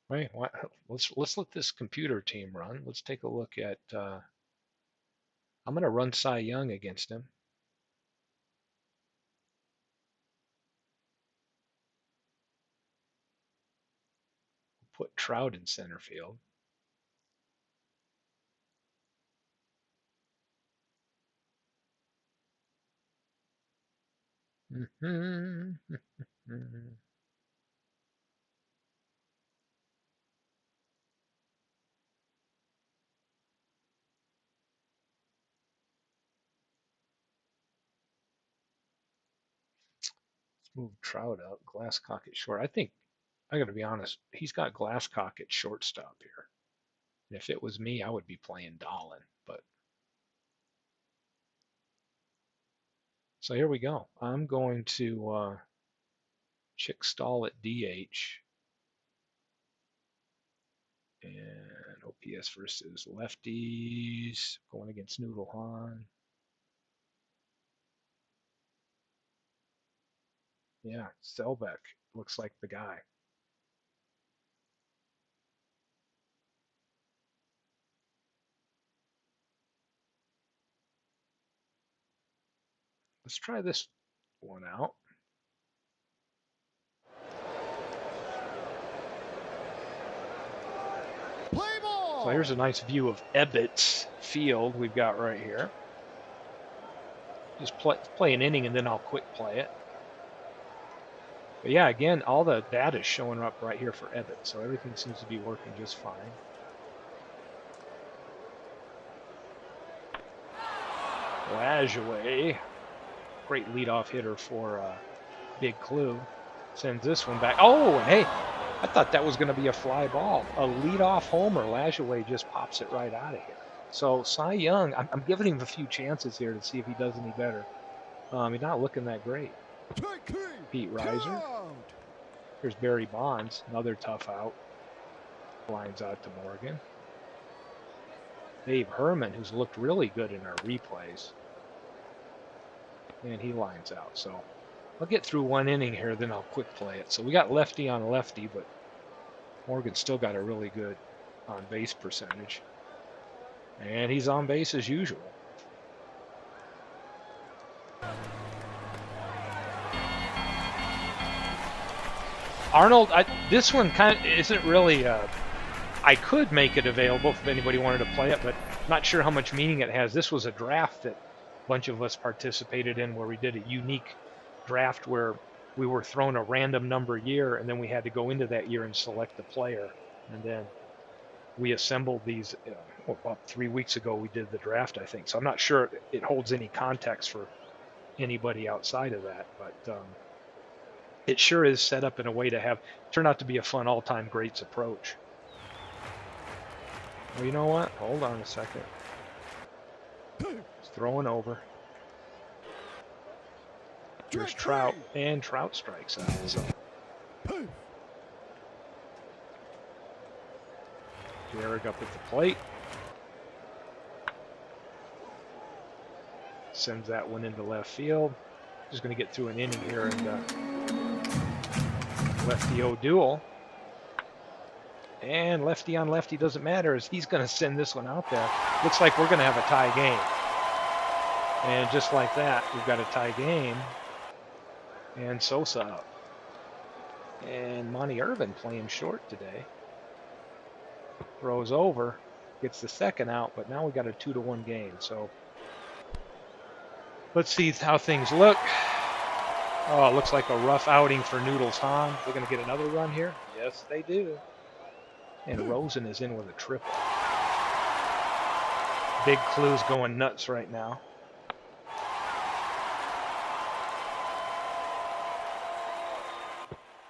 Right. Let's let this computer team run. Let's take a look at. I'm going to run Cy Young against him. Put Trout in center field. Mm-hmm. Let's move Trout out. Glasscock at short. I think I got to be honest. He's got Glasscock at shortstop here. And if it was me, I would be playing Dolan. But so here we go. I'm going to Chick Stall at DH and OPS versus lefties going against Noodle Han. Yeah, Selbeck looks like the guy. Let's try this one out. Play ball. So here's a nice view of Ebbets Field we've got right here. just play an inning and then I'll quick play it. But yeah, again, all the data is showing up right here for Ebbett, so everything seems to be working just fine. Lajoie, great leadoff hitter for Big Clue, sends this one back. Oh, and hey, I thought that was going to be a fly ball. A leadoff homer. Lajoie just pops it right out of here. So Cy Young, I'm giving him a few chances here to see if he does any better. He's not looking that great. Pete Reiser. Here's Barry Bonds, another tough out. Lines out to Morgan. Dave Herman, who's looked really good in our replays. And he lines out. So I'll get through one inning here, then I'll quick play it. So we got lefty on lefty, but Morgan still got a really good on base percentage. And he's on base as usual. Arnold, this one kind of isn't really. I could make it available if anybody wanted to play it, but not sure how much meaning it has. This was a draft that a bunch of us participated in, where we did a unique draft where we were thrown a random number year, and then we had to go into that year and select the player, and then we assembled these. About 3 weeks ago, we did the draft, I think. So I'm not sure it holds any context for anybody outside of that, but it sure is set up in a way to have turn out to be a fun all-time greats approach. Well, you know what? Hold on a second. It's throwing over. Here's Trout, and Trout strikes out. So Derek up at the plate. Sends that one into left field. Just going to get through an inning here and lefty O'Duel. And lefty on lefty doesn't matter, as he's going to send this one out there. Looks like we're going to have a tie game. And just like that, we've got a tie game. And Sosa up. And Monty Irvin playing short today. Throws over, gets the second out, but now we got a 2-1 game. So let's see how things look. Oh, it looks like a rough outing for Noodles Hahn. They're going to get another run here? Yes, they do. And Rosen is in with a triple. Big Clue's going nuts right now.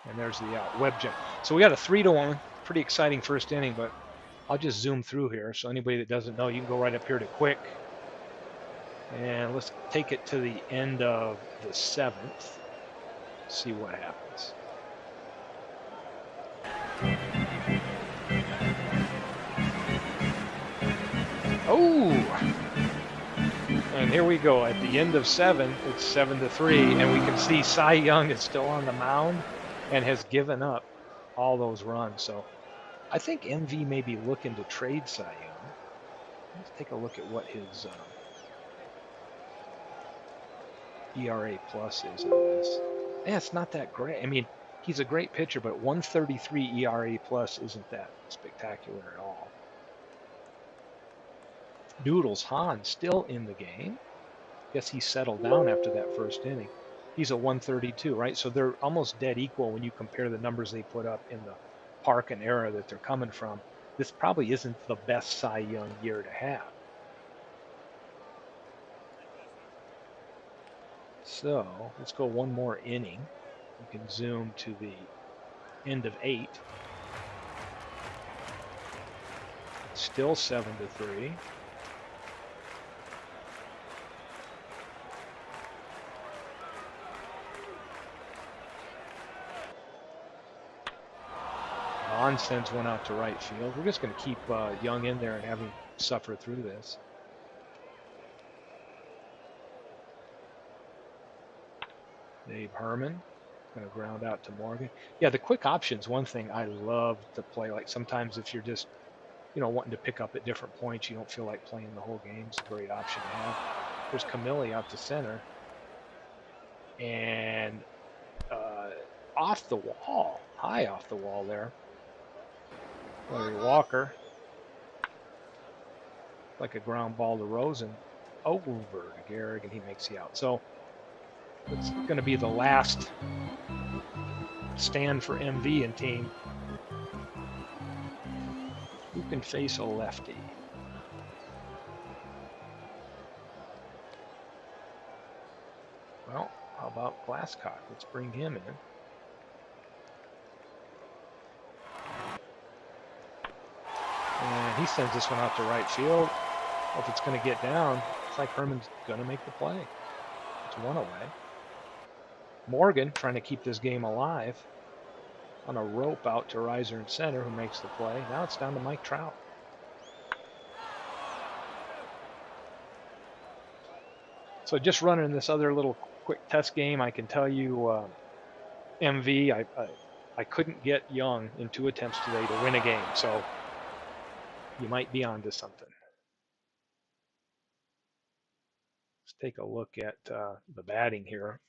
And there's the out. Webjet. So we got a 3-1. Pretty exciting first inning, but I'll just zoom through here. So anybody that doesn't know, you can go right up here to quick. And let's take it to the end of the 7th. See what happens. Oh! And here we go. At the end of 7, it's 7-3, and we can see Cy Young is still on the mound and has given up all those runs. So I think MV may be looking to trade Cy Young. Let's take a look at what his ERA plus is on this. Yeah, it's not that great. I mean, he's a great pitcher, but 133 ERA plus isn't that spectacular at all. Noodles Hahn still in the game. Guess he settled down after that first inning. He's a 132, right? So they're almost dead equal when you compare the numbers they put up in the park and era that they're coming from. This probably isn't the best Cy Young year to have. So let's go one more inning. You can zoom to the end of 8. Still 7-3. Vaughn sends one out to right field. We're just going to keep Young in there and have him suffer through this. Dave Herman going to ground out to Morgan. Yeah, the quick option's one thing I love to play. Like sometimes if you're just, wanting to pick up at different points, you don't feel like playing the whole game. It's a great option to have. There's Camilli out to center. And off the wall, high off the wall there. Larry Walker. Like a ground ball to Rosen. over to Gehrig, and he makes the out. So it's going to be the last stand for MV and team. Who can face a lefty? Well, how about Glasscock? Let's bring him in. And he sends this one out to right field. Well, if it's going to get down, it's like Herman's going to make the play. It's one away. Morgan trying to keep this game alive on a rope out to Riser in center, who makes the play. Now it's down to Mike Trout. So just running this other little quick test game, I can tell you, MV, I couldn't get Young in 2 attempts today to win a game. So you might be onto something. Let's take a look at the batting here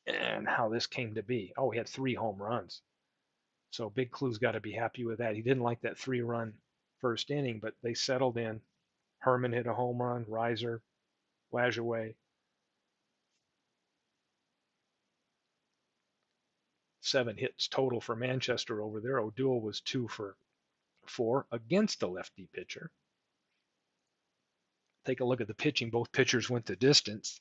and how this came to be. Oh, he had 3 home runs. So Big Clue's got to be happy with that. He didn't like that 3-run first inning, but they settled in. Herman hit a home run, Riser, Lajoie. 7 hits total for Manchester over there. O'Doul was 2 for 4 against a lefty pitcher. Take a look at the pitching. Both pitchers went the distance.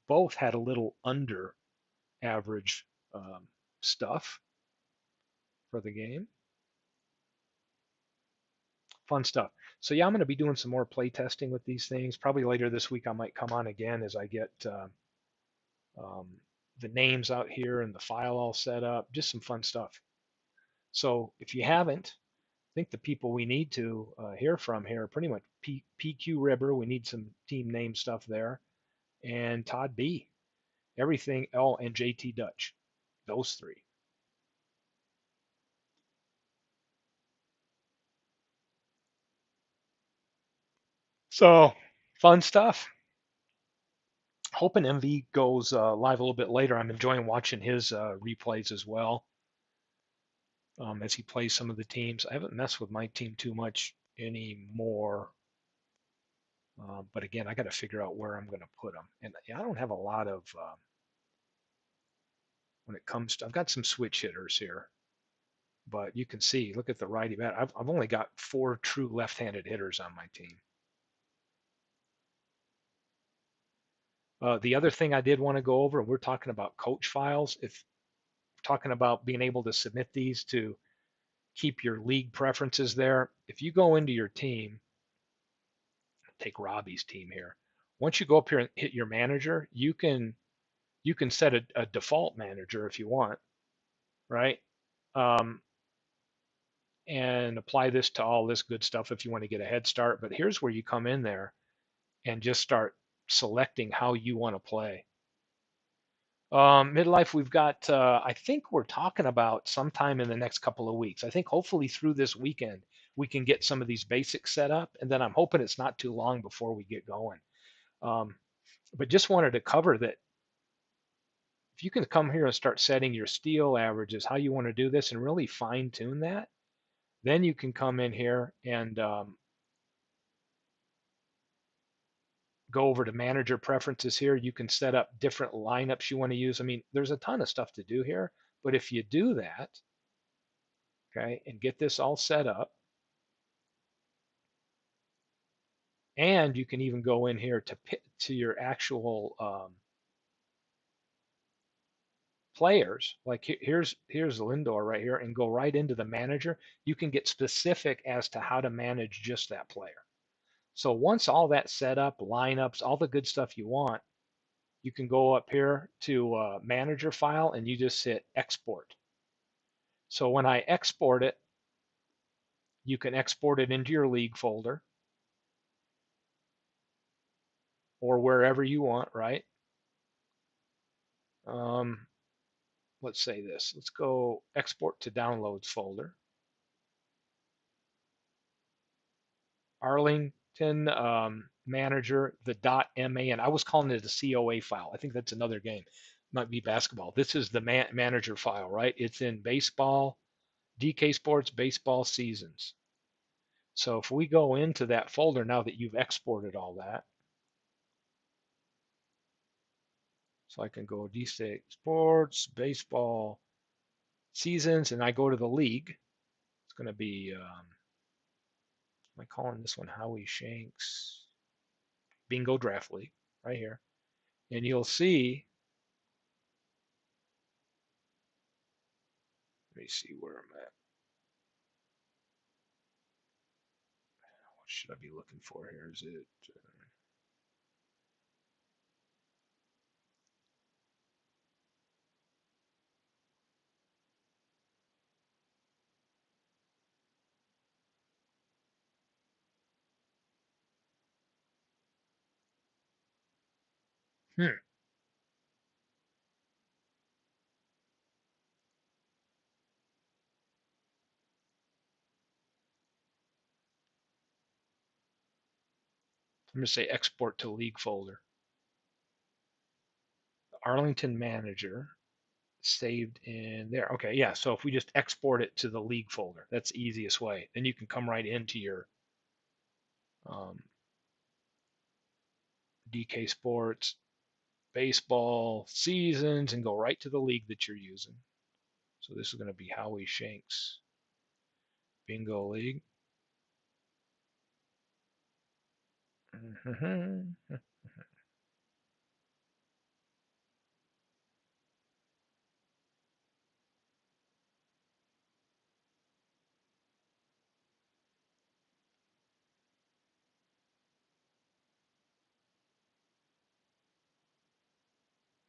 Both had a little under average stuff for the game. Fun stuff. So yeah, I'm going to be doing some more play testing with these things. Probably later this week I might come on again as I get um, the names out here and the file all set up. Just some fun stuff. So if you haven't, I think the people we need to hear from here are pretty much PQ Ribber. We need some team name stuff there. And Todd B. Everything. Oh, and JT Dutch. Those 3. So fun stuff. Hoping MV goes live a little bit later. I'm enjoying watching his replays as well as he plays some of the teams. I haven't messed with my team too much anymore. But again, I got to figure out where I'm going to put them. And I don't have a lot of, when it comes to, I've got some switch hitters here. But you can see, look at the righty bat. I've only got 4 true left-handed hitters on my team. The other thing I did want to go over, we're talking about coach files. If talking about being able to submit these to keep your league preferences there. If you go into your team, take Robbie's team here. Once you go up here and hit your manager, you can set a default manager if you want, right? Um, and apply this to all this good stuff if you want to get a head start. But here's where you come in there and just start selecting how you want to play. Midlife, we've got, I think we're talking about sometime in the next couple of weeks. I think hopefully through this weekend, we can get some of these basics set up. And then I'm hoping it's not too long before we get going. But just wanted to cover that if you can come here and start setting your steal averages, how you want to do this and really fine tune that, then you can come in here and go over to manager preferences here. You can set up different lineups you want to use. I mean, there's a ton of stuff to do here, but if you do that, okay, and get this all set up, and you can even go in here to your actual players. Like here's Lindor right here, and go right into the manager. You can get specific as to how to manage just that player. So once all that's set up, lineups, all the good stuff you want, you can go up here to manager file and you just hit export. So when I export it, you can export it into your league folder or wherever you want, right? Let's say this. Let's go export to downloads folder. Arlington manager, the .man. I was calling it a COA file. I think that's another game. Might be basketball. This is the manager file, right? It's in baseball DK Sports Baseball Seasons. So if we go into that folder now that you've exported all that, so I can go DK Sports Baseball Seasons, and I go to the league. It's going to be, am I calling this one Howie Shanks Bingo Draft League right here. And you'll see, let me see where I'm at. What should I be looking for here? Is it, hmm, I'm going to say export to league folder. Arlington Manager saved in there. Okay, yeah. So if we just export it to the league folder, that's the easiest way. Then you can come right into your um, DK Sports baseball seasons and go right to the league that you're using. So this is going to be Howie Shanks Bingo League.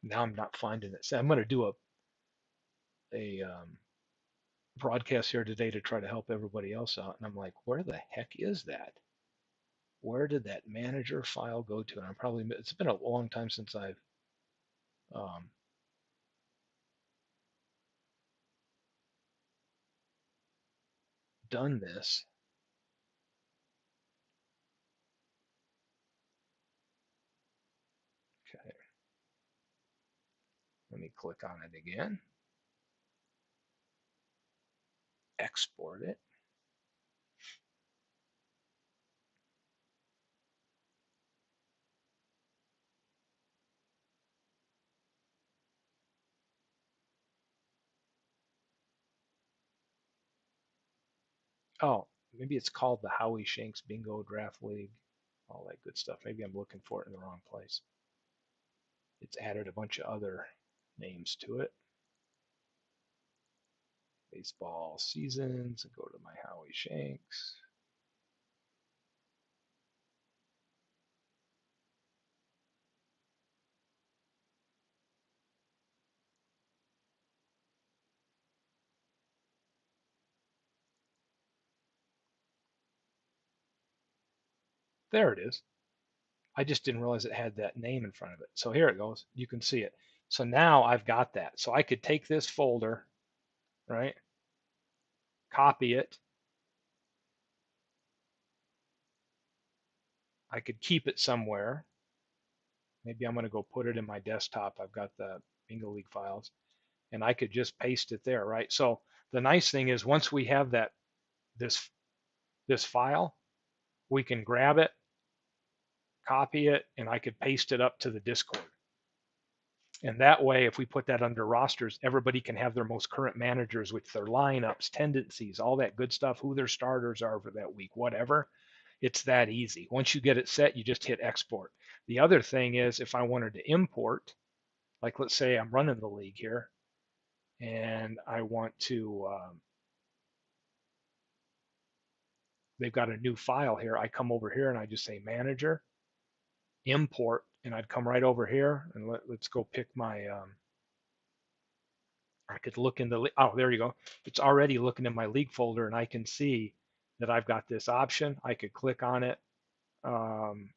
Now I'm not finding it. So I'm going to do a broadcast here today to try to help everybody else out. And I'm like, where the heck is that? Where did that manager file go to? And I'm probably, it's been a long time since I've um, done this. Okay, let me click on it again, export it. Oh, maybe it's called the Howie Shanks Bingo Draft League, all that good stuff. Maybe I'm looking for it in the wrong place. It's added a bunch of other names to it. Baseball seasons, go to my Howie Shanks. There it is. I just didn't realize it had that name in front of it. So here it goes. You can see it. So now I've got that. So I could take this folder, right? Copy it. I could keep it somewhere. Maybe I'm going to go put it in my desktop. I've got the Bingo League files, and I could just paste it there, right? So the nice thing is once we have that this this file, we can grab it, copy it, and I could paste it up to the Discord. And that way, if we put that under rosters, everybody can have their most current managers with their lineups, tendencies, all that good stuff, who their starters are for that week, whatever. It's that easy. Once you get it set, you just hit export. The other thing is if I wanted to import, like let's say I'm running the league here and I want to, they've got a new file here. I come over here and I just say manager, import, and I'd come right over here and let's go pick my, I could look in the, oh, there you go. It's already looking in my league folder and I can see that I've got this option. I could click on it. Um,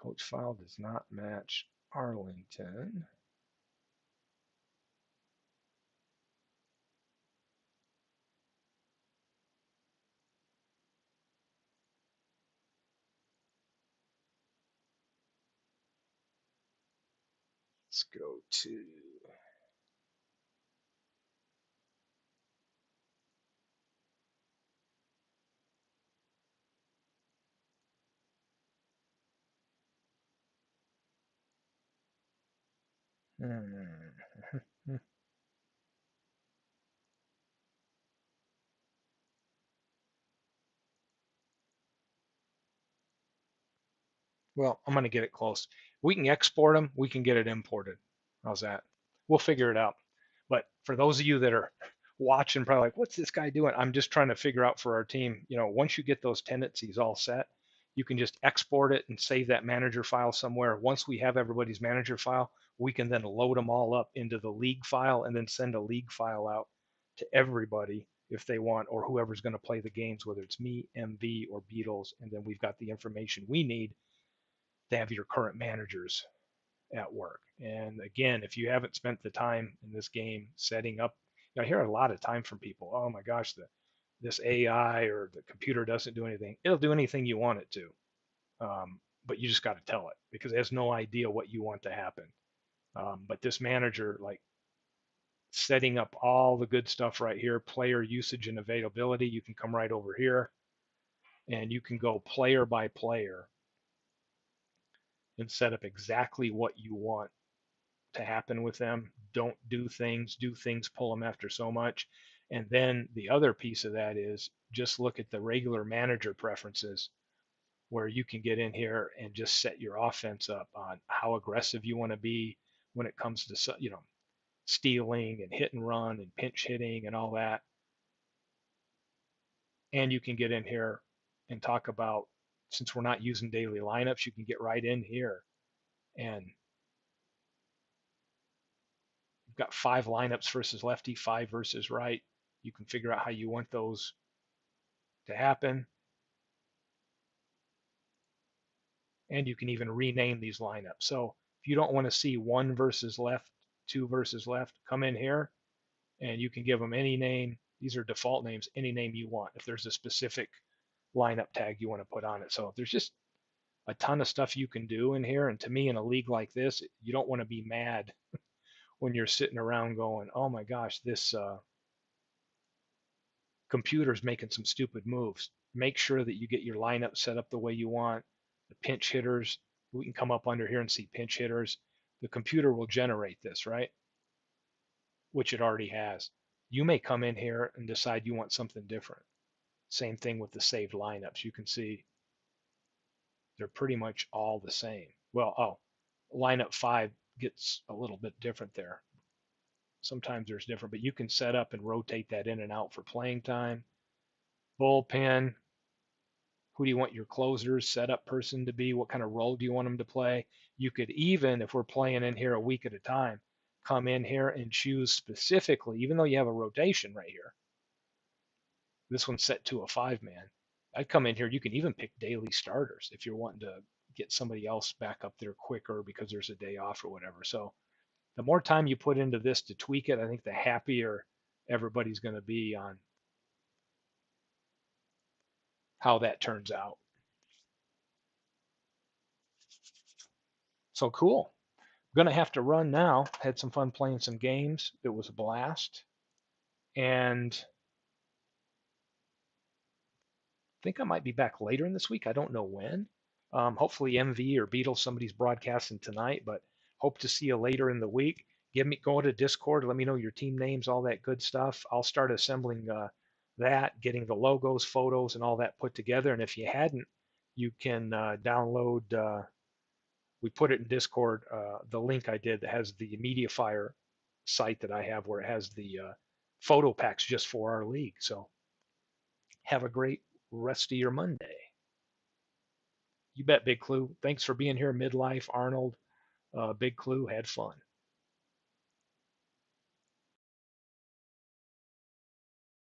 coach file does not match Arlington. Let's go to. Hmm. Well, I'm going to get it close. We can export them. We can get it imported. How's that? We'll figure it out. But for those of you that are watching, probably like, what's this guy doing? I'm just trying to figure out for our team. Once you get those tendencies all set, you can just export it and save that manager file somewhere. Once we have everybody's manager file, we can then load them all up into the league file and then send a league file out to everybody if they want, or whoever's going to play the games, whether it's me, MV, or Beatles. And then we've got the information we need to have your current managers at work. And again, if you haven't spent the time in this game setting up, I hear a lot of time from people. Oh my gosh, this AI or the computer doesn't do anything. It'll do anything you want it to, but you just got to tell it because it has no idea what you want to happen. But this manager, like setting up all the good stuff right here, player usage and availability, you can come right over here and you can go player by player and set up exactly what you want to happen with them. Don't do things, pull them after so much. And then the other piece of that is just look at the regular manager preferences where you can get in here and just set your offense up on how aggressive you want to be when it comes to, stealing and hit and run and pinch hitting and all that. And you can get in here and talk about, since we're not using daily lineups, you can get right in here and you've got 5 lineups versus lefty, 5 versus right. You can figure out how you want those to happen. And you can even rename these lineups. So if you don't want to see 1 versus left, 2 versus left, come in here and you can give them any name. These are default names, any name you want. If there's a specific lineup tag you want to put on it. So there's just a ton of stuff you can do in here. And to me, in a league like this, you don't want to be mad when you're sitting around going, oh my gosh, this computer's making some stupid moves. Make sure that you get your lineup set up the way you want. The pinch hitters, we can come up under here and see pinch hitters. The computer will generate this, right? Which it already has. You may come in here and decide you want something different. Same thing with the saved lineups. You can see they're pretty much all the same. Well, lineup 5 gets a little bit different there. Sometimes there's different, but you can set up and rotate that in and out for playing time. Bullpen, who do you want your closers setup person to be? What kind of role do you want them to play? You could even, if we're playing in here a week at a time, come in here and choose specifically, even though you have a rotation right here. This one's set to a 5-man. I'd come in here. You can even pick daily starters if you're wanting to get somebody else back up there quicker because there's a day off or whatever. So the more time you put into this to tweak it, I think the happier everybody's going to be on how that turns out. So cool. I'm gonna have to run now. Had some fun playing some games. It was a blast, and I think I might be back later in this week. I don't know when. Hopefully MV or Beatles, somebody's broadcasting tonight, but hope to see you later in the week. Go to Discord. Let me know your team names, all that good stuff. I'll start assembling that, getting the logos, photos, and all that put together. And if you hadn't, you can download. We put it in Discord. The link I did that has the MediaFire site that I have, where it has the photo packs just for our league. So have a great rest of your Monday. You bet, Big Clue. Thanks for being here, Midlife, Arnold. Big Clue, had fun.